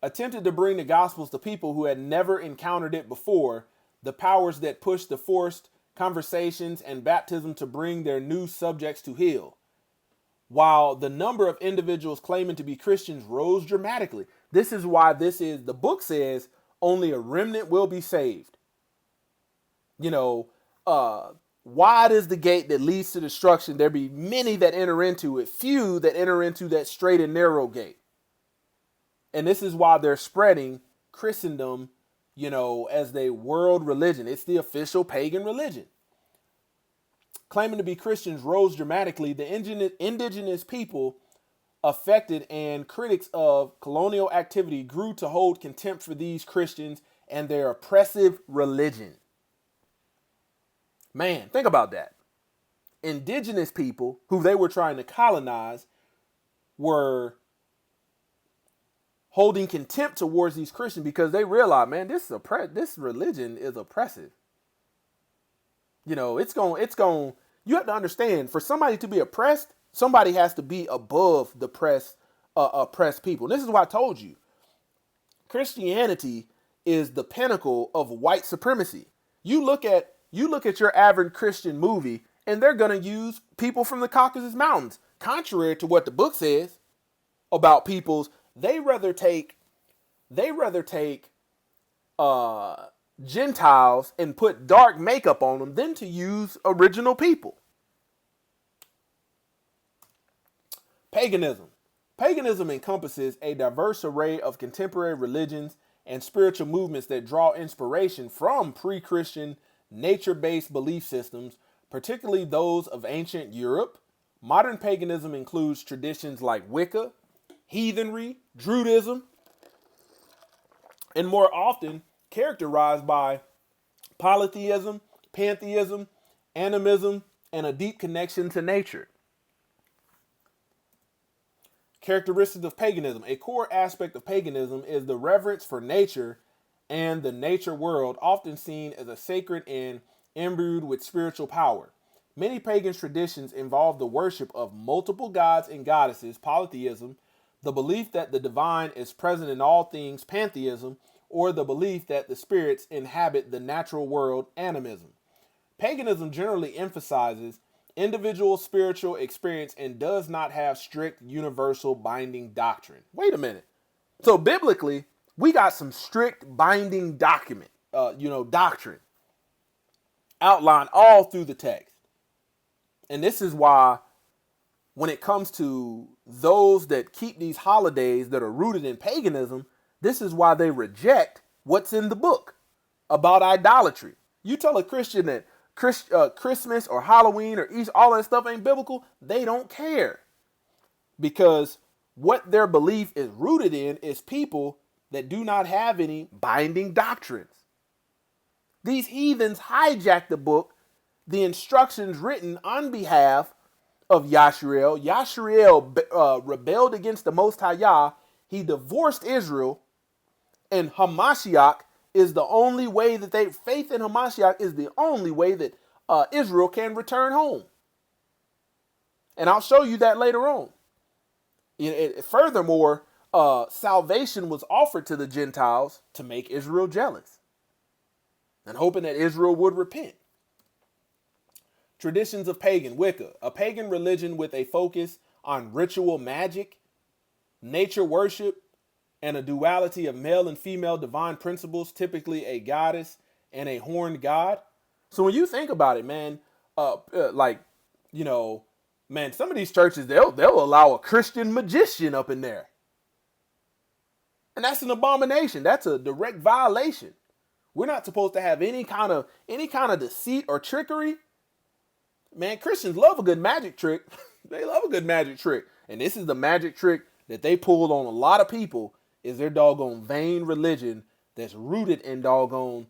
Attempted to bring the gospels to people who had never encountered it before, the powers that pushed the forced conversations and baptism to bring their new subjects to heel. While the number of individuals claiming to be Christians rose dramatically. This is why the book says only a remnant will be saved. Wide is the gate that leads to destruction. There be many that enter into it, few that enter into that straight and narrow gate. And this is why they're spreading Christendom, as their world religion. It's the official pagan religion. Claiming to be Christians rose dramatically. The indigenous people affected and critics of colonial activity grew to hold contempt for these Christians and their oppressive religion. Man, think about that. Indigenous people who they were trying to colonize were holding contempt towards these Christians because they realized, man, this religion is oppressive. You have to understand, for somebody to be oppressed, somebody has to be above the oppressed people. And this is what I told you. Christianity is the pinnacle of white supremacy. You look at your average Christian movie, and they're going to use people from the Caucasus Mountains, contrary to what the book says about peoples. They rather take Gentiles and put dark makeup on them than to use original people. Paganism. Paganism encompasses a diverse array of contemporary religions and spiritual movements that draw inspiration from pre-Christian nature-based belief systems, particularly those of ancient Europe. Modern paganism includes traditions like Wicca, heathenry, Druidism, and more often characterized by polytheism, pantheism, animism, and a deep connection to nature. Characteristics of paganism. A core aspect of paganism is the reverence for nature and the nature world, often seen as a sacred and imbued with spiritual power. Many pagan traditions involve the worship of multiple gods and goddesses, polytheism, the belief that the divine is present in all things, pantheism, or the belief that the spirits inhabit the natural world, animism. Paganism generally emphasizes individual spiritual experience and does not have strict universal binding doctrine. Wait a minute. So biblically, we got some strict binding doctrine outlined all through the text. And this is why when it comes to those that keep these holidays that are rooted in paganism, this is why they reject what's in the book about idolatry. You tell a Christian that Christmas or Halloween or Easter, all that stuff ain't biblical, they don't care. Because what their belief is rooted in is people that do not have any binding doctrines. These heathens hijacked the book, the instructions written on behalf of Yashriel. Yashriel rebelled against the Most High Yah. He divorced Israel, and Hamashiach is the only way that faith in Hamashiach is the only way that Israel can return home. And I'll show you that later on. Furthermore, salvation was offered to the Gentiles to make Israel jealous and hoping that Israel would repent. Traditions of pagan, Wicca, a pagan religion with a focus on ritual magic, nature worship, and a duality of male and female divine principles, typically a goddess and a horned god. So when you think about it, man, some of these churches, they'll allow a Christian magician up in there. And that's an abomination. That's a direct violation. We're not supposed to have any kind of deceit or trickery. Man, Christians love a good magic trick. They love a good magic trick. And this is the magic trick that they pulled on a lot of people, is their doggone vain religion that's rooted in doggone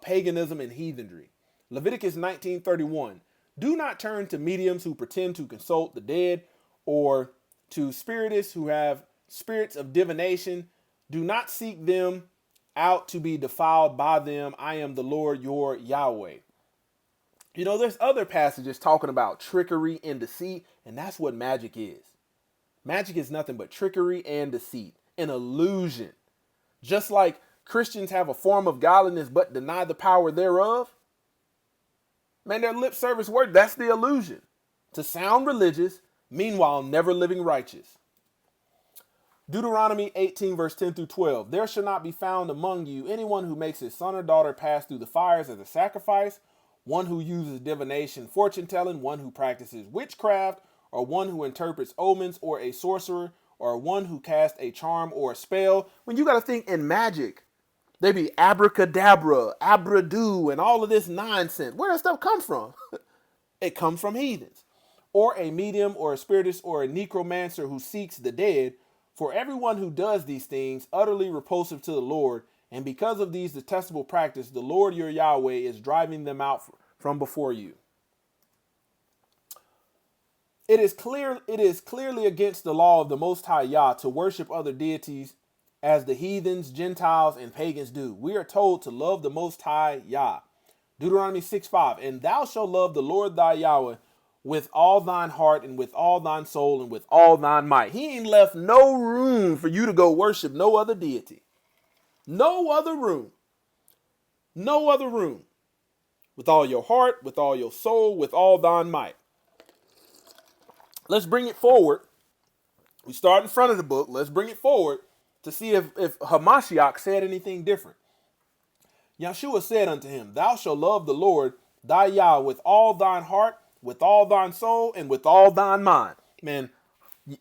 paganism and heathenry. Leviticus 19:31. Do not turn to mediums who pretend to consult the dead, or to spiritists who have spirits of divination. Do not seek them out to be defiled by them. I am the Lord your Yahweh. You know, there's other passages talking about trickery and deceit, and that's what magic is. Magic is nothing but trickery and deceit, an illusion. Just like Christians have a form of godliness but deny the power thereof. Man, their lip service word, that's the illusion. To sound religious, meanwhile never living righteous. Deuteronomy 18 verse 10 through 12. There shall not be found among you anyone who makes his son or daughter pass through the fires as a sacrifice, one who uses divination, fortune telling, one who practices witchcraft, or one who interprets omens, or a sorcerer, or one who casts a charm or a spell. When you got to think in magic, they be abracadabra, abradu, and all of this nonsense. Where does stuff come from? It comes from heathens. Or a medium, or a spiritist, or a necromancer who seeks the dead. For everyone who does these things, utterly repulsive to the Lord, and because of these detestable practice, the Lord your Yahweh is driving them out from before you. It is clearly against the law of the Most High Yah to worship other deities as the heathens, Gentiles, and pagans do. We are told to love the Most High Yah. Deuteronomy 6:5. And thou shalt love the Lord thy Yahweh with all thine heart and with all thine soul and with all thine might. He ain't left no room for you to go worship no other deity. No other room. No other room. With all your heart, with all your soul, with all thine might. Let's bring it forward. We start in front of the book. Let's bring it forward to see if Hamashiach said anything different. Yeshua said unto him, thou shalt love the Lord thy Yah with all thine heart, with all thine soul, and with all thine mind. Man,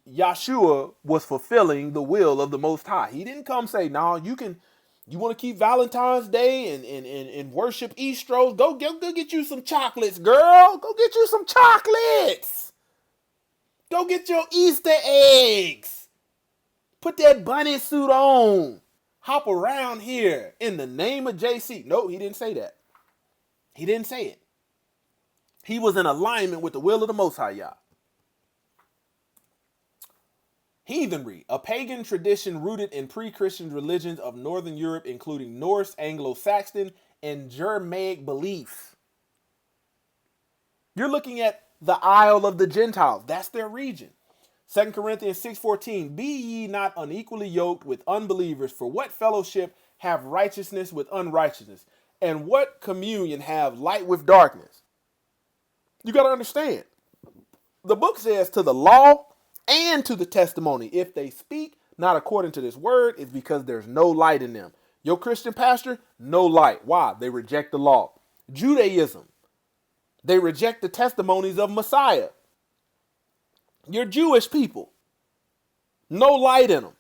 Yeshua was fulfilling the will of the Most High. He didn't come say, no, you want to keep Valentine's Day and worship Eastros? Go get you some chocolates, girl. Go get you some chocolates. Go get your Easter eggs. Put that bunny suit on. Hop around here in the name of JC. No, he didn't say that. He didn't say it. He was in alignment with the will of the Most High Yah. Heathenry, a pagan tradition rooted in pre-Christian religions of Northern Europe, including Norse, Anglo-Saxon, and Germanic beliefs. You're looking at the Isle of the Gentiles. That's their region. 2 Corinthians 6:14, be ye not unequally yoked with unbelievers, for what fellowship have righteousness with unrighteousness? And what communion have light with darkness? You got to understand. The book says to the law and to the testimony, if they speak not according to this word, it's because there's no light in them. Your Christian pastor, no light. Why? They reject the law. Judaism, they reject the testimonies of Messiah. Your Jewish people, no light in them.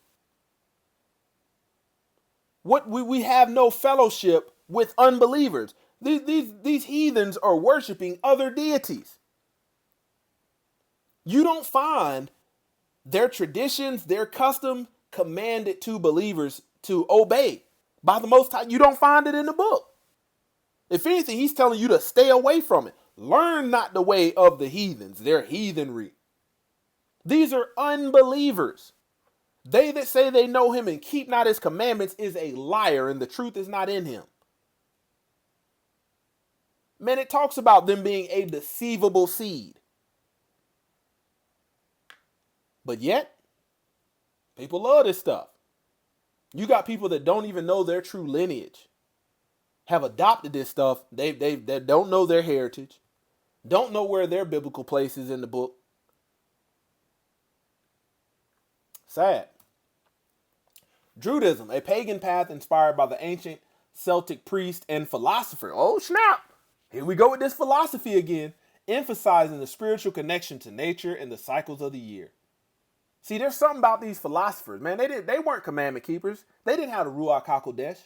We have no fellowship with unbelievers. These heathens are worshiping other deities. You don't find their traditions, their custom commanded to believers to obey by the Most High. You don't find it in the book. If anything, he's telling you to stay away from it. Learn not the way of the heathens, their heathenry. These are unbelievers. They that say they know him and keep not his commandments is a liar, and the truth is not in him. Man, it talks about them being a deceivable seed. But yet, people love this stuff. You got people that don't even know their true lineage, have adopted this stuff. They don't know their heritage, don't know where their biblical place is in the book. Sad. Druidism, a pagan path inspired by the ancient Celtic priest and philosopher. Oh, snap. Here we go with this philosophy again, emphasizing the spiritual connection to nature and the cycles of the year. See, there's something about these philosophers, man. They weren't commandment keepers. They didn't have the Ruach HaKodesh.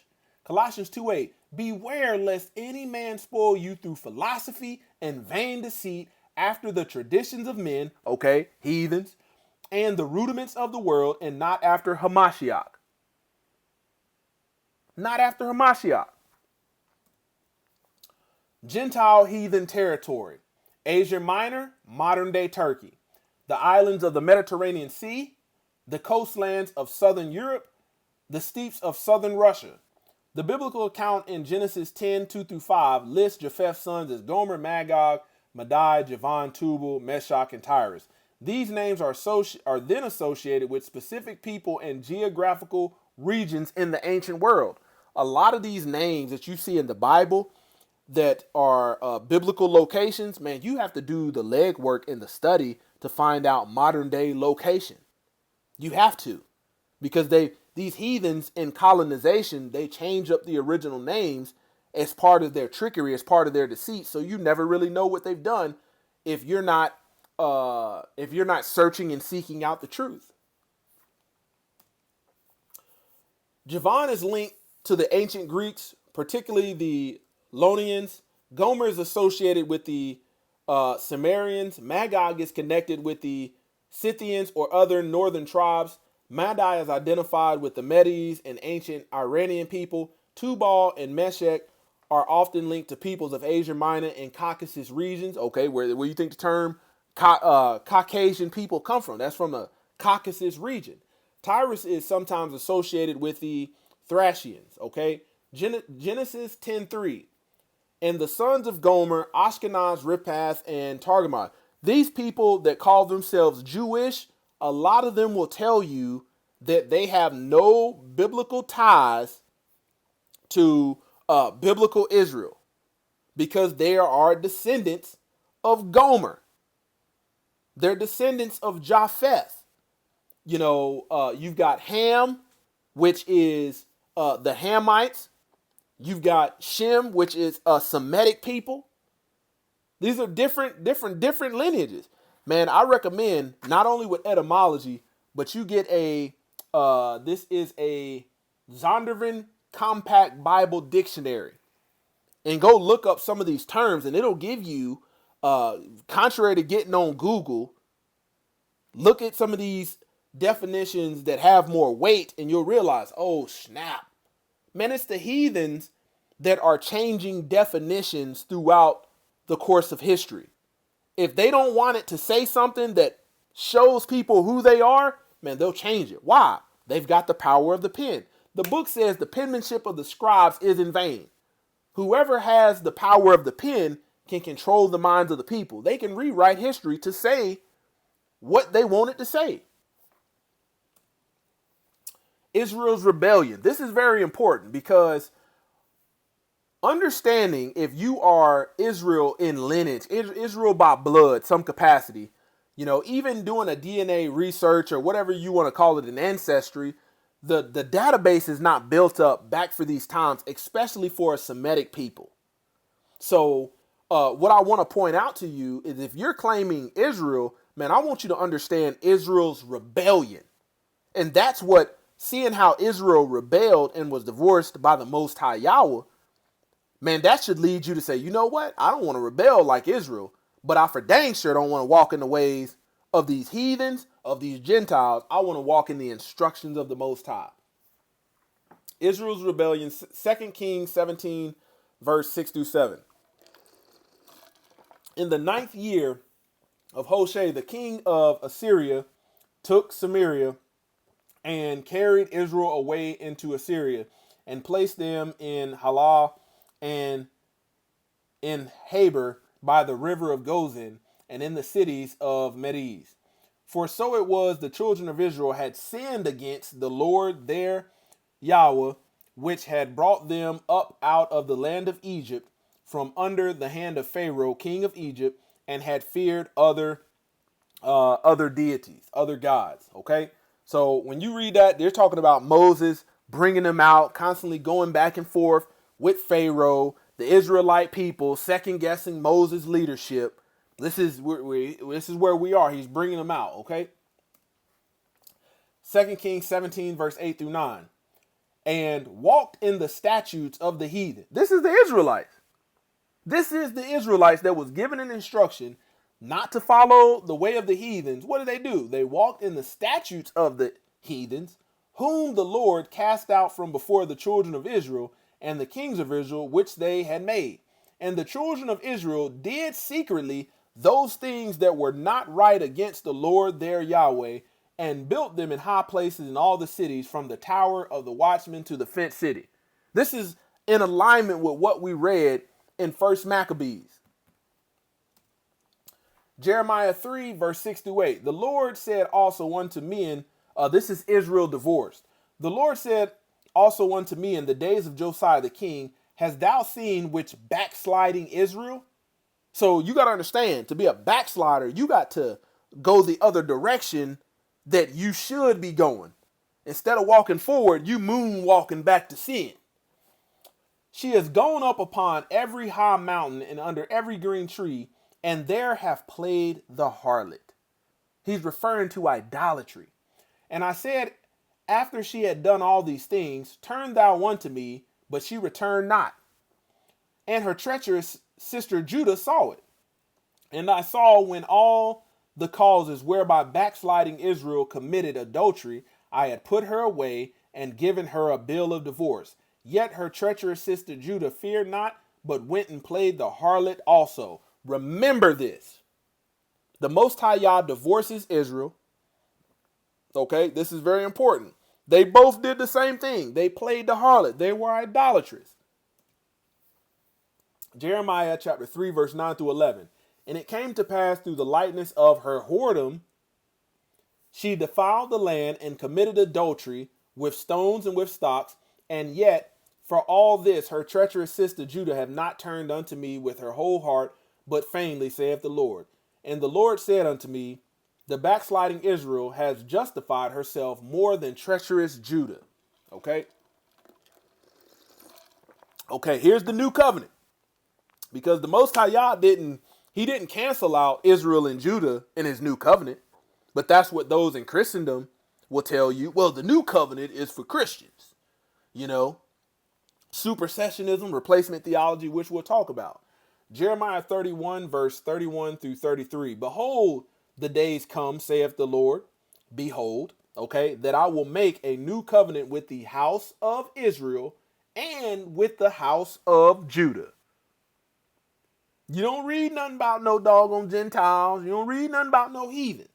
Colossians 2:8, beware lest any man spoil you through philosophy and vain deceit after the traditions of men, okay, heathens, and the rudiments of the world, and not after Hamashiach. Not after Hamashiach. Gentile heathen territory. Asia Minor, modern day Turkey. The islands of the Mediterranean Sea, the coastlands of southern Europe, the steppes of southern Russia. The biblical account in Genesis 10:2-5 lists Japheth's sons as Gomer, Magog, Madai, Javan, Tubal, Meshach, and Tyrus. These names are then associated with specific people and geographical regions in the ancient world. A lot of these names that you see in the Bible that are biblical locations, man, you have to do the legwork in the study to find out modern day location. You have to, because these heathens in colonization, they change up the original names as part of their trickery, as part of their deceit. So you never really know what they've done if you're not searching and seeking out the truth. Javan is linked to the ancient Greeks, particularly the Ionians. Gomer is associated with the Sumerians. Magog is connected with the Scythians or other northern tribes. Madai is identified with the Medes and ancient Iranian people. Tubal and Meshach are often linked to peoples of Asia Minor and Caucasus regions. Okay, where you think the term Caucasian people come from? That's from the Caucasus region. Tyrus is sometimes associated with the Thracians. Okay, Genesis 10:3. And the sons of Gomer, Ashkenaz, Ripath, and Targamah. These people that call themselves Jewish, a lot of them will tell you that they have no biblical ties to biblical Israel because they are descendants of Gomer. They're descendants of Japheth. You know, you've got Ham, which is the Hamites. You've got Shem, which is a Semitic people. These are different lineages. Man, I recommend not only with etymology, but you get this is a Zondervan Compact Bible Dictionary. And go look up some of these terms, and it'll give you, contrary to getting on Google, look at some of these definitions that have more weight, and you'll realize, oh, snap. Man, it's the heathens that are changing definitions throughout the course of history. If they don't want it to say something that shows people who they are, man, they'll change it. Why? They've got the power of the pen. The book says the penmanship of the scribes is in vain. Whoever has the power of the pen can control the minds of the people. They can rewrite history to say what they wanted to say. Israel's rebellion. This is very important because understanding if you are Israel in lineage, Israel by blood, some capacity, even doing a DNA research or whatever you want to call it, an ancestry, the database is not built up back for these times, especially for a Semitic people. So what I want to point out to you is if you're claiming Israel, man, I want you to understand Israel's rebellion. And that's what, seeing how Israel rebelled and was divorced by the Most High Yahweh, man, that should lead you to say, you know what? I don't want to rebel like Israel, but I for dang sure don't want to walk in the ways of these heathens, of these Gentiles. I want to walk in the instructions of the Most High. Israel's rebellion, 2 Kings 17, verse 6 through 7. In the 9th year of Hoshea, the king of Assyria took Samaria and carried Israel away into Assyria and placed them in Halah and in Habor by the river of Gozan and in the cities of Mediz. For so it was the children of Israel had sinned against the Lord their Yahweh, which had brought them up out of the land of Egypt from under the hand of Pharaoh, king of Egypt, and had feared other deities, other gods. Okay, so when you read that, they're talking about Moses bringing them out, constantly going back and forth with Pharaoh, the Israelite people, second guessing Moses' leadership. This is where we are. He's bringing them out. Okay. 2 Kings 17, verse 8 through 9. And walked in the statutes of the heathen. This is the Israelites. This is the Israelites that was given an instruction not to follow the way of the heathens. What do? They walked in the statutes of the heathens, whom the Lord cast out from before the children of Israel and the kings of Israel, which they had made. And the children of Israel did secretly those things that were not right against the Lord their Yahweh, and built them in high places in all the cities, from the tower of the watchman to the fenced city. This is in alignment with what we read in 1 Maccabees. Jeremiah 3, verse 6 through 8. The Lord said also unto me, this is Israel divorced. The Lord said also unto me in the days of Josiah the king, hast thou seen which backsliding Israel? So you got to understand, to be a backslider, you got to go the other direction that you should be going. Instead of walking forward, you moonwalking back to sin. She has gone up upon every high mountain and under every green tree, and there have played the harlot. He's referring to idolatry. And I said, after she had done all these things, turn thou unto me, but she returned not. And her treacherous sister Judah saw it. And I saw when all the causes whereby backsliding Israel committed adultery, I had put her away and given her a bill of divorce. Yet her treacherous sister Judah feared not, but went and played the harlot also. Remember this. The Most High Yah divorces Israel. Okay, this is very important. They both did the same thing. They played the harlot. They were idolatrous. Jeremiah chapter 3, verse 9 through 11. And it came to pass through the lightness of her whoredom, she defiled the land and committed adultery with stones and with stocks. And yet, for all this, her treacherous sister Judah have not turned unto me with her whole heart, but feignedly, saith the Lord. And the Lord said unto me, the backsliding Israel has justified herself more than treacherous Judah. Okay. Okay, here's the new covenant. Because the Most High Yah didn't cancel out Israel and Judah in his new covenant. But that's what those in Christendom will tell you. Well, the new covenant is for Christians. Supersessionism, replacement theology, which we'll talk about. Jeremiah 31, verse 31 through 33. Behold, the days come, saith the Lord. Behold, okay, that I will make a new covenant with the house of Israel and with the house of Judah. You don't read nothing about no doggone Gentiles. You don't read nothing about no heathens.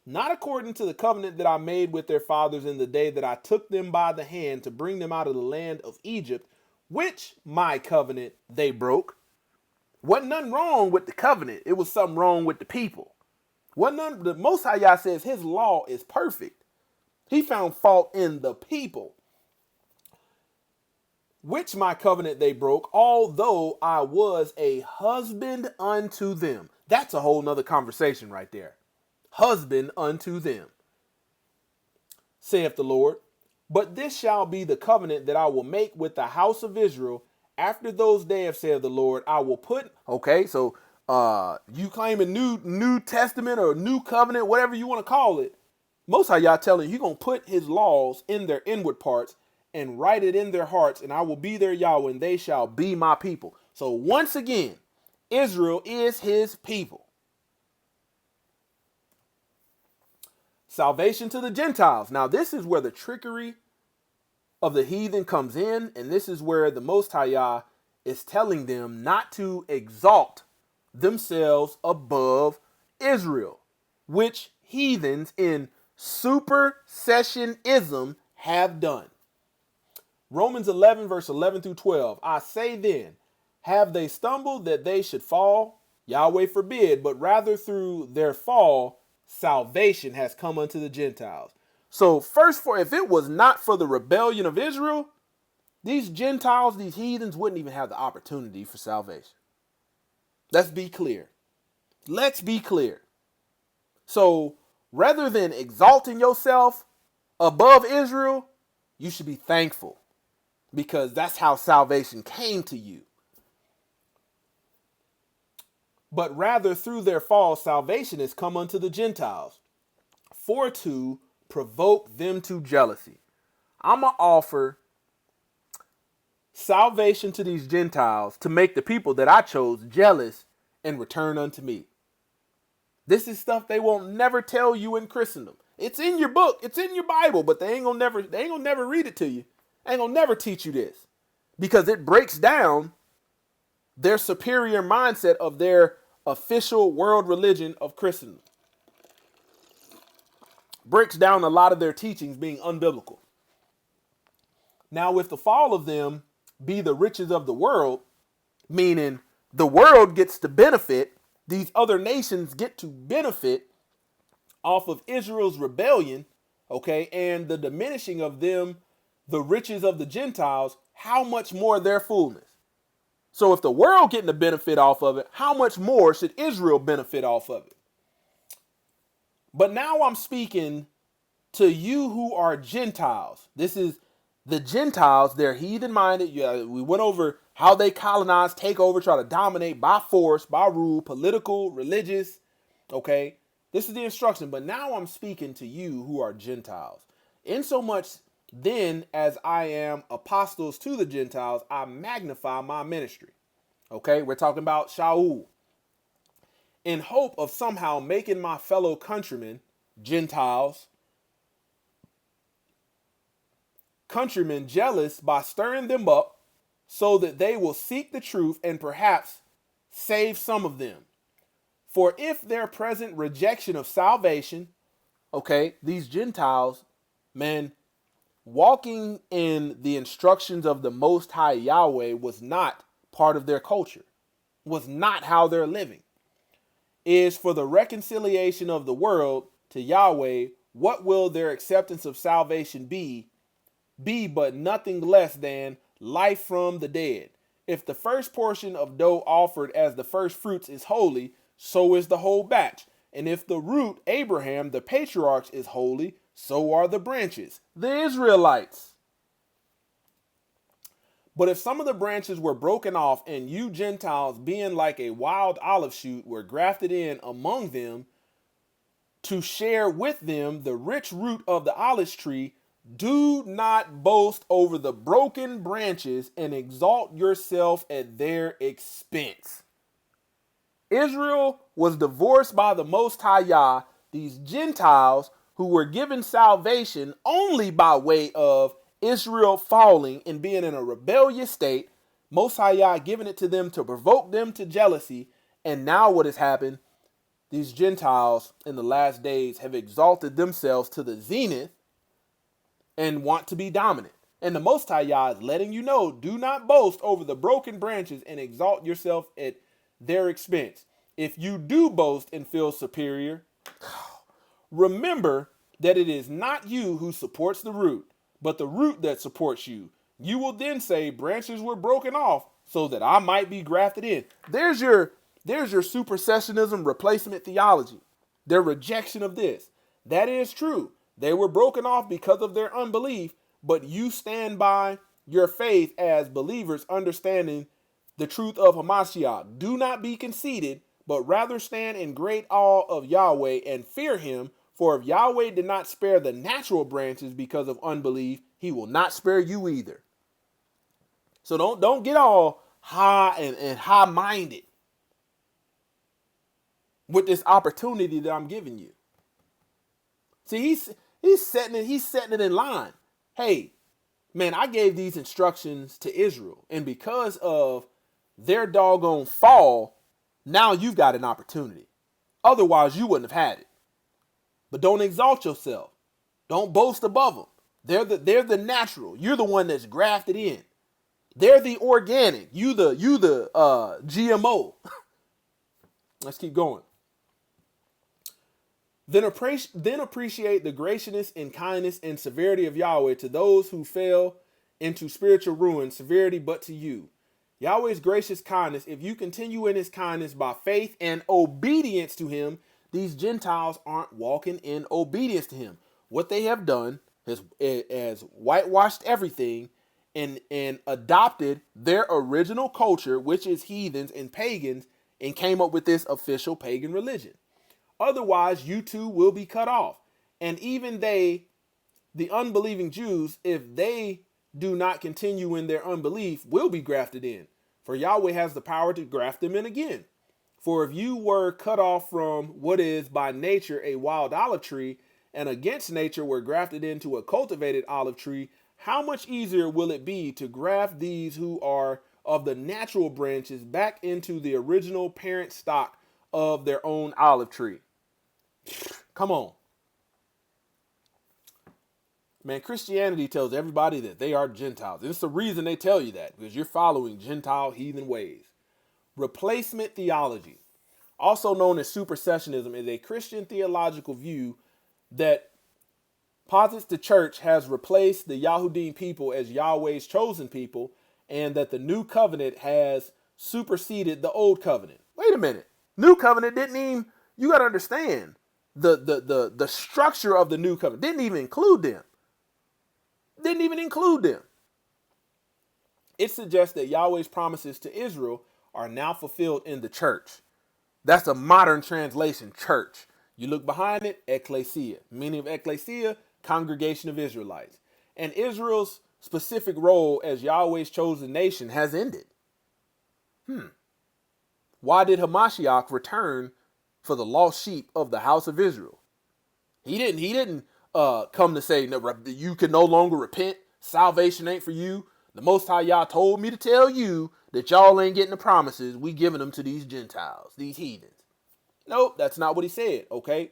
Not according to the covenant that I made with their fathers in the day that I took them by the hand to bring them out of the land of Egypt, which my covenant they broke. Wasn't nothing wrong with the covenant. It was something wrong with the people. The Most High Yah says his law is perfect. He found fault in the people, which my covenant they broke, although I was a husband unto them. That's a whole nother conversation right there. Husband unto them, saith the Lord. But this shall be the covenant that I will make with the house of Israel after those days, saith the Lord. I will put, okay, so you claim a new testament or new covenant, whatever you want to call it. Most High Yah telling you, He's going to put his laws in their inward parts and write it in their hearts, and I will be their Yahweh, and they shall be my people. So once again, Israel is his people. Salvation to the Gentiles. Now this is where the trickery of the heathen comes in, and this is where the Most High Yah is telling them not to exalt themselves above Israel, which heathens in supersessionism have done. Romans 11, verse 11 through 12. I say then, have they stumbled that they should fall? Yahweh forbid, but rather through their fall, salvation has come unto the Gentiles. So first, if it was not for the rebellion of Israel, these Gentiles, these heathens wouldn't even have the opportunity for salvation. Let's be clear. Let's be clear. So rather than exalting yourself above Israel, you should be thankful, because that's how salvation came to you. But rather through their fall, salvation has come unto the Gentiles, for to provoke them to jealousy. I'm going to offer salvation to these Gentiles to make the people that I chose jealous and return unto me. This is stuff they won't never tell you in Christendom. It's in your book, it's in your Bible, but they ain't gonna never read it to you. They ain't gonna never teach you this, because it breaks down their superior mindset of their official world religion of Christendom. Breaks down a lot of their teachings being unbiblical. Now, if the fall of them be the riches of the world, meaning the world gets to benefit, these other nations get to benefit off of Israel's rebellion, okay, and the diminishing of them, the riches of the Gentiles, how much more their fullness? So if the world getting the benefit off of it, how much more should Israel benefit off of it? But now I'm speaking to you who are Gentiles. This is the Gentiles. They're heathen minded. We went over how they colonize, take over, try to dominate by force, by rule, political, religious. Okay, this is the instruction. But now I'm speaking to you who are Gentiles. Insomuch then as I am apostles to the Gentiles, I magnify my ministry. Okay, we're talking about Shaul. In hope of somehow making my fellow countrymen, Gentiles, jealous by stirring them up so that they will seek the truth and perhaps save some of them. For if their present rejection of salvation, okay, these Gentiles, man, walking in the instructions of the Most High Yahweh was not part of their culture, was not how they're living, is for the reconciliation of the world to Yahweh, what will their acceptance of salvation be but nothing less than life from the dead? If the first portion of dough offered as the first fruits is holy, so is the whole batch. And if the root, Abraham, the patriarchs, is holy, so are the branches, the Israelites. But if some of the branches were broken off, and you Gentiles, being like a wild olive shoot, were grafted in among them to share with them the rich root of the olive tree, do not boast over the broken branches and exalt yourself at their expense. Israel was divorced by the Most High Yah. These Gentiles who were given salvation only by way of Israel falling and being in a rebellious state, Most High Yah giving it to them to provoke them to jealousy. And now what has happened? These Gentiles in the last days have exalted themselves to the zenith and want to be dominant. And the Most High Yah is letting you know, do not boast over the broken branches and exalt yourself at their expense. If you do boast and feel superior, Remember that it is not you who supports the root, but the root that supports you. You will then say, branches were broken off so that I might be grafted in. There's your supersessionism replacement theology. Their rejection of this. That is true. They were broken off because of their unbelief, but you stand by your faith as believers, understanding the truth of Hamashiach. Do not be conceited, but rather stand in great awe of Yahweh and fear him. For if Yahweh did not spare the natural branches because of unbelief, he will not spare you either. So don't get all high and high-minded with this opportunity that I'm giving you. See, he's setting it in line. Hey, man, I gave these instructions to Israel, and because of their doggone fall, now you've got an opportunity. Otherwise, you wouldn't have had it. But don't exalt yourself. Don't boast above them. They're the natural. You're the one that's grafted in. They're the organic. You the GMO. Let's keep going. Then appreciate the graciousness and kindness and severity of Yahweh to those who fell into spiritual ruin, severity but to you. Yahweh's gracious kindness, if you continue in his kindness by faith and obedience to him, these Gentiles aren't walking in obedience to him. What they have done has whitewashed everything and adopted their original culture, which is heathens and pagans, and came up with this official pagan religion. Otherwise, you too will be cut off. And even they, the unbelieving Jews, if they do not continue in their unbelief, will be grafted in. For Yahweh has the power to graft them in again. For if you were cut off from what is by nature a wild olive tree, and against nature were grafted into a cultivated olive tree, how much easier will it be to graft these who are of the natural branches back into the original parent stock of their own olive tree? Come on. Man, Christianity tells everybody that they are Gentiles. It's the reason they tell you that, because you're following Gentile heathen ways. Replacement theology, also known as supersessionism, is a Christian theological view that posits the church has replaced the Yahudim people as Yahweh's chosen people, and that the new covenant has superseded the old covenant. Wait a minute. New covenant didn't even, you got to understand, the structure of the new covenant didn't even include them. Didn't even include them. It suggests that Yahweh's promises to Israel are now fulfilled in the church. That's a modern translation, church. You look behind it, ecclesia. Meaning of ecclesia, congregation of Israelites. And Israel's specific role as Yahweh's chosen nation has ended. Why did Hamashiach return for the lost sheep of the house of Israel? He didn't come to say, no, you can no longer repent. Salvation ain't for you. The Most High Yah told me to tell you that y'all ain't getting the promises. We giving them to these Gentiles, these heathens. Nope, that's not what he said, okay?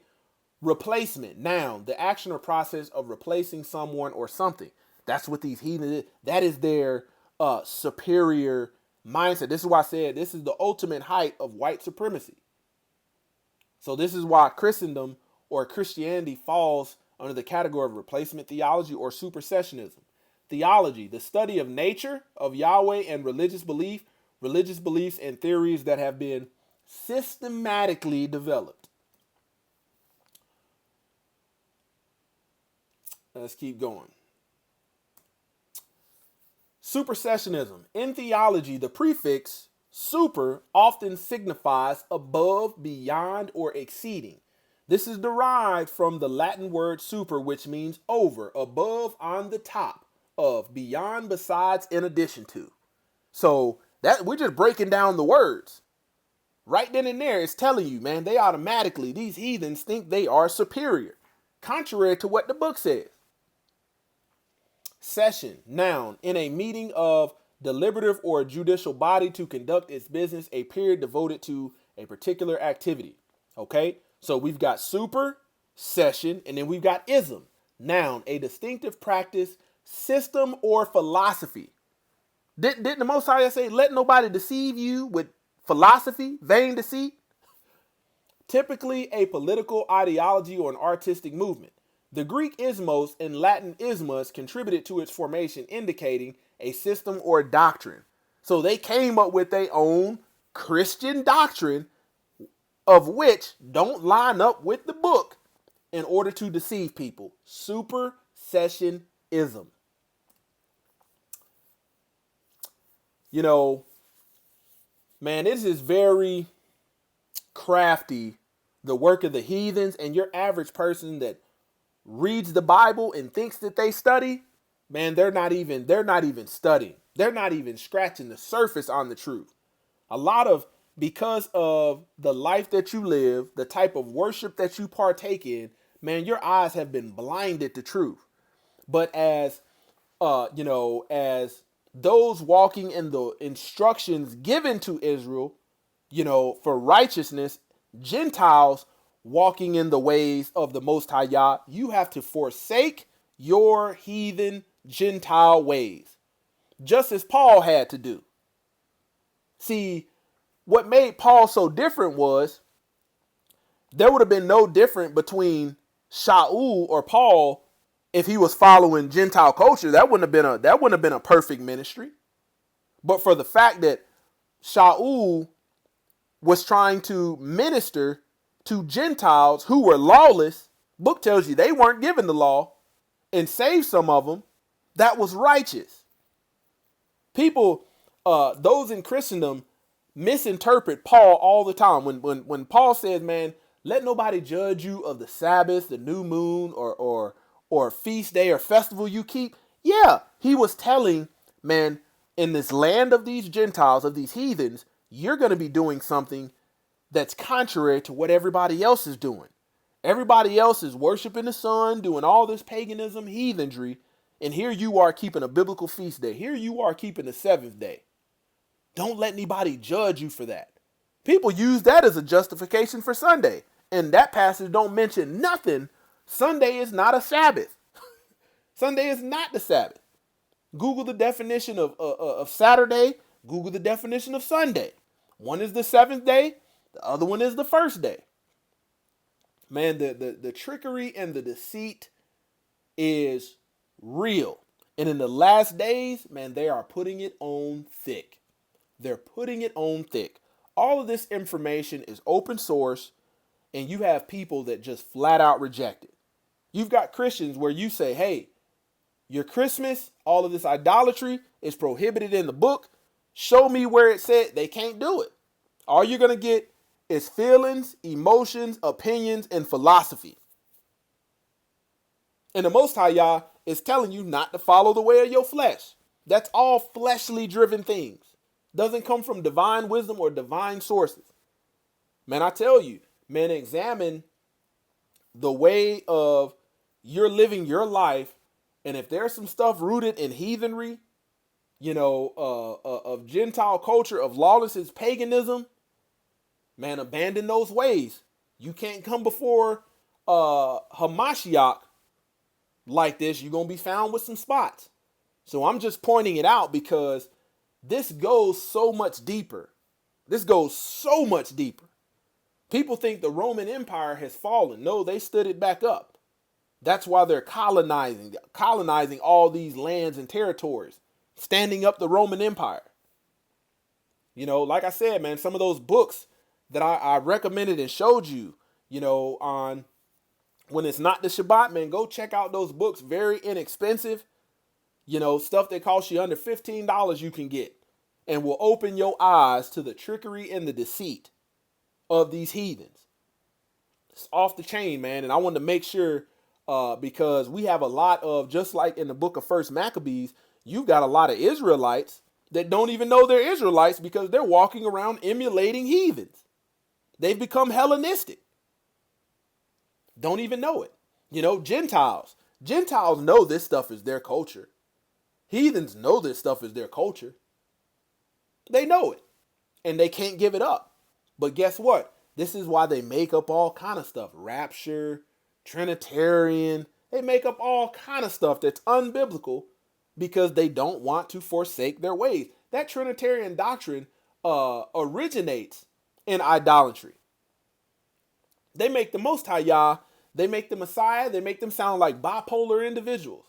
Replacement, noun, the action or process of replacing someone or something. That's what these heathens, that is their superior mindset. This is why I said this is the ultimate height of white supremacy. So this is why Christendom or Christianity falls under the category of replacement theology or supersessionism. Theology, the study of nature, of Yahweh, and religious beliefs and theories that have been systematically developed. Let's keep going. Supersessionism. In theology, the prefix super often signifies above, beyond, or exceeding. This is derived from the Latin word super, which means over, above, on the top of, beyond, besides, in addition to. So that we're just breaking down the words. Right then and there, it's telling you, man, they automatically, these heathens think they are superior, contrary to what the book says. Session, noun, in a meeting of deliberative or judicial body to conduct its business, a period devoted to a particular activity. Okay, so we've got super, session, and then we've got ism, noun, a distinctive practice, system, or philosophy. Didn't the Most High say, let nobody deceive you with philosophy, vain deceit? typically a political ideology or an artistic movement. The Greek ismos and Latin ismas contributed to its formation, indicating a system or doctrine. So they came up with their own Christian doctrine, of which don't line up with the book, in order to deceive people. Supersessionism. You know, man, this is very crafty, the work of the heathens, and your average person that reads the Bible and thinks that they study, man, they're not even studying. They're not even scratching the surface on the truth. Because of the life that you live, the type of worship that you partake in, man, your eyes have been blinded to truth. But as as those walking in the instructions given to Israel, for righteousness, Gentiles walking in the ways of the Most High Yah, you have to forsake your heathen Gentile ways, just as Paul had to do. See, what made Paul so different was there would have been no difference between Shaul or Paul if he was following Gentile culture. That wouldn't have been a perfect ministry. But for the fact that Shaul was trying to minister to Gentiles who were lawless, book tells you they weren't given the law, and save some of them, that was righteous. People, those in Christendom, misinterpret Paul all the time. When Paul says, man, let nobody judge you of the Sabbath, the new moon, or feast day or festival you keep. Yeah, he was telling, man, in this land of these Gentiles, of these heathens, you're going to be doing something that's contrary to what everybody else is doing. Everybody else is worshiping the sun, doing all this paganism, heathenry, and here you are keeping a biblical feast day. Here you are keeping the seventh day. Don't let anybody judge you for that. People use that as a justification for Sunday, and that passage don't mention nothing. Sunday is not a Sabbath. Sunday is not the Sabbath. Google the definition of Saturday. Google the definition of Sunday. One is the seventh day. The other one is the first day. Man, the trickery and the deceit is real. And in the last days, man, they are putting it on thick. They're putting it on thick. All of this information is open source, and you have people that just flat out reject it. You've got Christians where you say, hey, your Christmas, all of this idolatry is prohibited in the book. Show me where it said. They can't do it. All you're going to get is feelings, emotions, opinions, and philosophy. And the Most High Yah is telling you not to follow the way of your flesh. That's all fleshly driven things. Doesn't come from divine wisdom or divine sources. Man, I tell you, man, examine the way of you're living your life. And if there's some stuff rooted in heathenry, of Gentile culture, of lawlessness, paganism, man, abandon those ways. You can't come before Hamashiach like this. You're going to be found with some spots. So I'm just pointing it out because this goes so much deeper. This goes so much deeper. People think the Roman Empire has fallen. No, they stood it back up. That's why they're colonizing all these lands and territories, standing up the Roman Empire. Like I said, man, some of those books that I recommended and showed you, on when it's not the Shabbat, man, go check out those books. Very inexpensive, stuff that costs you under $15 you can get and will open your eyes to the trickery and the deceit of these heathens. It's off the chain, man. And I wanted to make sure, because we have a lot of, just like in the book of First Maccabees, you've got a lot of Israelites that don't even know they're Israelites because they're walking around emulating heathens. They've become Hellenistic. Don't even know it. Gentiles know this stuff is their culture. Heathens know this stuff is their culture. They know it, and they can't give it up. But guess what? This is why they make up all kind of stuff. Rapture, Trinitarian. They make up all kind of stuff that's unbiblical because they don't want to forsake their ways. That Trinitarian doctrine originates in idolatry. They make the Most High Yah, they make the Messiah, they make them sound like bipolar individuals.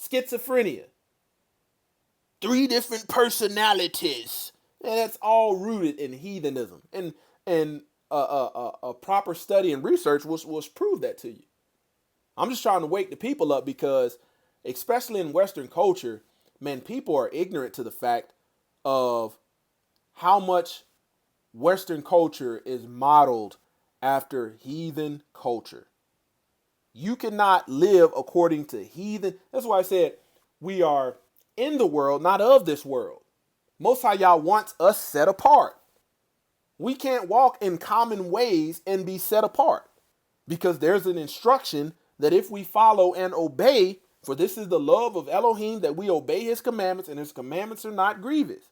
Schizophrenia. 3 different personalities. And that's all rooted in heathenism. And a proper study and research will prove that to you. I'm just trying to wake the people up because, especially in Western culture, man, people are ignorant to the fact of how much Western culture is modeled after heathen culture. You cannot live according to heathen. That's why I said we are in the world, not of this world. Most High Yah wants us set apart. We can't walk in common ways and be set apart because there's an instruction that if we follow and obey, for this is the love of Elohim, that we obey his commandments, and his commandments are not grievous.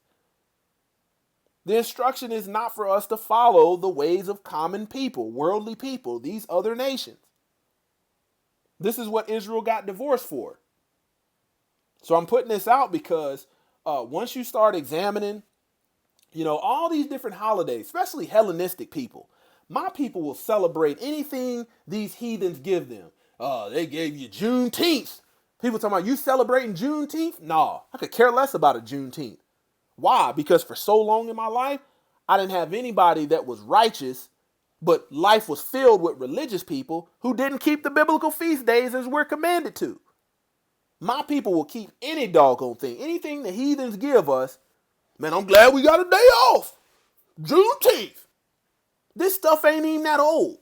The instruction is not for us to follow the ways of common people, worldly people, these other nations. This is what Israel got divorced for. So I'm putting this out because once you start examining, all these different holidays, especially Hellenistic people, my people will celebrate anything these heathens give them. They gave you Juneteenth. People talking about you celebrating Juneteenth? Nah, I could care less about a Juneteenth. Why? Because for so long in my life, I didn't have anybody that was righteous, but life was filled with religious people who didn't keep the biblical feast days as we're commanded to. My people will keep any doggone thing, anything the heathens give us. Man, I'm glad we got a day off. Juneteenth. This stuff ain't even that old.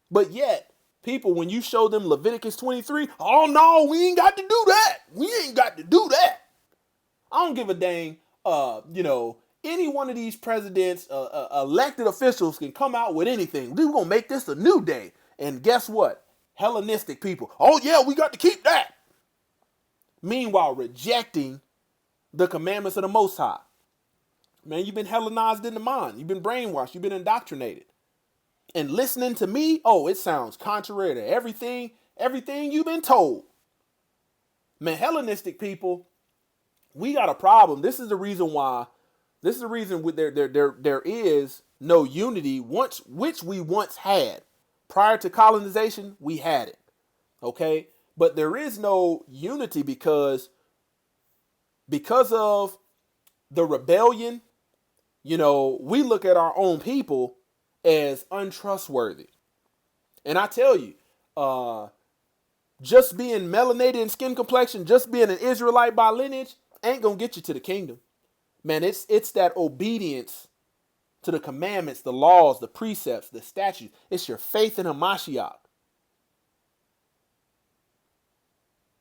But yet, people, when you show them Leviticus 23, oh no, we ain't got to do that. We ain't got to do that. I don't give a dang. Any one of these presidents, elected officials can come out with anything. We're going to make this a new day. And guess what? Hellenistic people. Oh yeah, we got to keep that. Meanwhile, rejecting the commandments of the Most High. Man, you've been Hellenized in the mind. You've been brainwashed. You've been indoctrinated. And listening to me, it sounds contrary to everything you've been told. Man, Hellenistic people, we got a problem. This is the reason there is no unity, which we once had. Prior to colonization, we had it. Okay? But there is no unity because of the rebellion. We look at our own people as untrustworthy. And I tell you, just being melanated in skin complexion, just being an Israelite by lineage, ain't gonna get you to the kingdom. Man, it's that obedience to the commandments, the laws, the precepts, the statutes. It's your faith in Hamashiach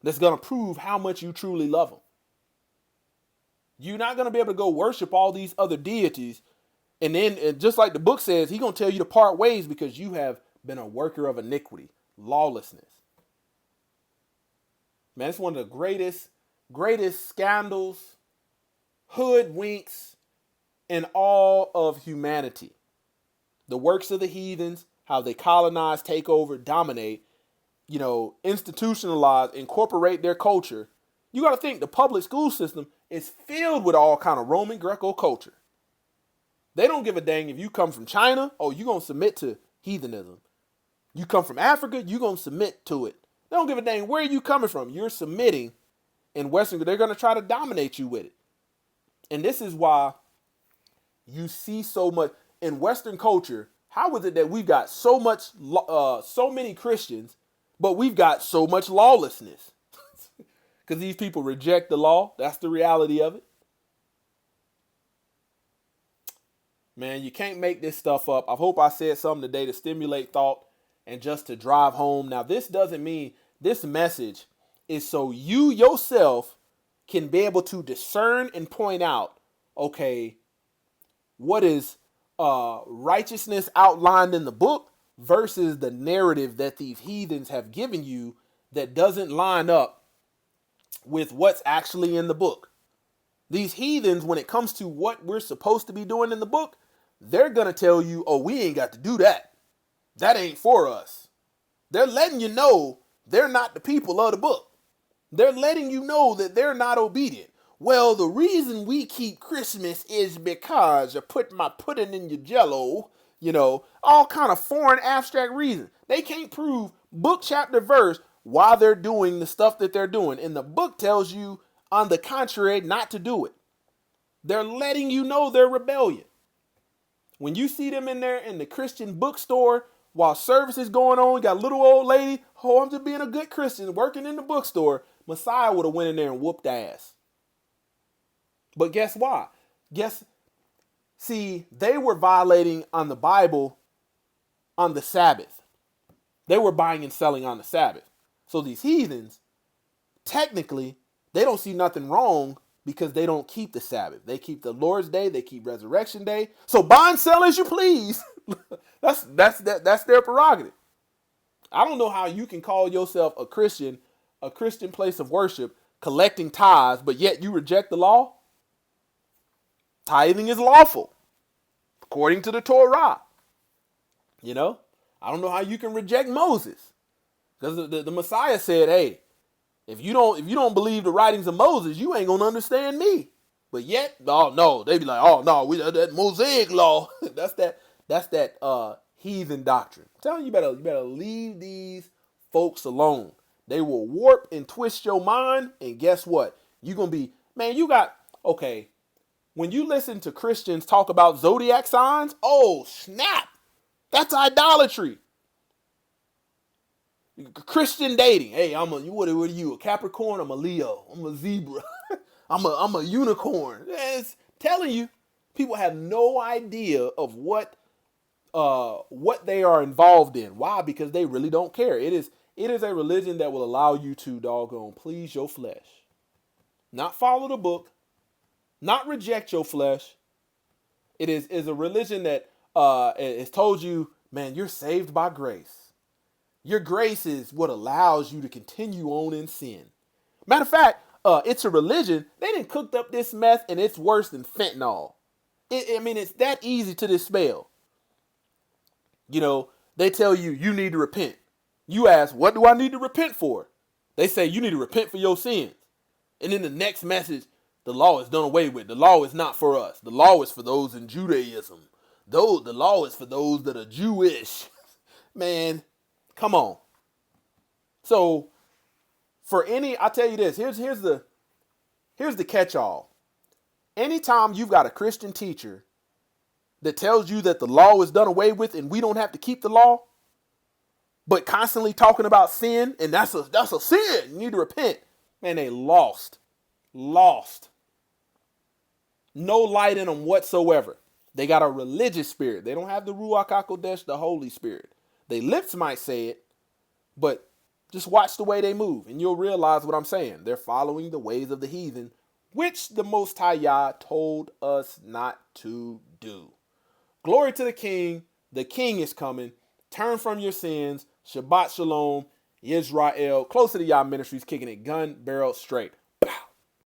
that's gonna prove how much you truly love him. You're not gonna be able to go worship all these other deities, and then just like the book says, he's gonna tell you to part ways because you have been a worker of iniquity, lawlessness. Man, it's one of the greatest scandals, hoodwinks in all of humanity. The works of the heathens, how they colonize, take over, dominate, institutionalize, incorporate their culture. You got to think the public school system is filled with all kind of Roman Greco culture. They don't give a dang if you come from China, you're going to submit to heathenism. You come from Africa, you're going to submit to it. They don't give a dang where you coming from. You're submitting in Western. They're going to try to dominate you with it. And this is why you see so much in Western culture. How is it that we've got so many Christians, but we've got so much lawlessness? Because these people reject the law. That's the reality of it. Man, you can't make this stuff up. I hope I said something today to stimulate thought and just to drive home. Now, this doesn't mean this message is so you yourself can be able to discern and point out, okay, what is righteousness outlined in the book versus the narrative that these heathens have given you that doesn't line up with what's actually in the book. These heathens, when it comes to what we're supposed to be doing in the book, they're going to tell you, we ain't got to do that. That ain't for us. They're letting you know they're not the people of the book. They're letting you know that they're not obedient. The reason we keep Christmas is because you put my pudding in your jello. all kind of foreign abstract reasons. They can't prove book, chapter, verse why they're doing the stuff that they're doing. And the book tells you, on the contrary, not to do it. They're letting you know they're rebellion. When you see them in there in the Christian bookstore while service is going on, you got a little old lady, oh, I'm just being a good Christian, working in the bookstore, Messiah would have went in there and whooped ass. But guess why? See, they were violating on the Bible on the Sabbath. They were buying and selling on the Sabbath. So these heathens, technically, they don't see nothing wrong because they don't keep the Sabbath. They keep the Lord's Day. They keep Resurrection Day. So buy and sell as you please. that's their prerogative. I don't know how you can call yourself a Christian place of worship, collecting tithes, but yet you reject the law. Tithing is lawful, according to the Torah. I don't know how you can reject Moses, because the Messiah said, "Hey, if you don't believe the writings of Moses, you ain't gonna understand me." But yet, oh no, they be like, "Oh no, we that Mosaic law." that's that heathen doctrine. I'm telling you, you better leave these folks alone. They will warp and twist your mind, and guess what? You're gonna be, man. Okay. When you listen to Christians talk about zodiac signs, oh snap, that's idolatry. Christian dating. Hey, what are you? A Capricorn? I'm a Leo. I'm a zebra. I'm a unicorn. It's telling you, people have no idea of what they are involved in. Why? Because they really don't care. It is a religion that will allow you to doggone please your flesh, not follow the book, not reject your flesh. It is a religion that has told you, man, you're saved by grace. Your grace is what allows you to continue on in sin. Matter of fact, it's a religion. They done cooked up this meth, and it's worse than fentanyl. It's that easy to dispel. They tell you need to repent. You ask, what do I need to repent for? They say you need to repent for your sins. And then the next message, the law is done away with. The law is not for us. The law is for those in Judaism. The law is for those that are Jewish. Man, come on. So, I'll tell you this. Here's the catch-all. Anytime you've got a Christian teacher that tells you that the law is done away with and we don't have to keep the law, but constantly talking about sin, and that's a sin, you need to repent, man, they lost. No light in them whatsoever. They got a religious spirit. They don't have the Ruach HaKodesh, the Holy Spirit. Their lips might say it, but just watch the way they move, and you'll realize what I'm saying. They're following the ways of the heathen, which the Most High Yah told us not to do. Glory to the King. The King is coming. Turn from your sins. Shabbat Shalom. Israel. Closer to Yah Ministries, kicking it gun barrel straight.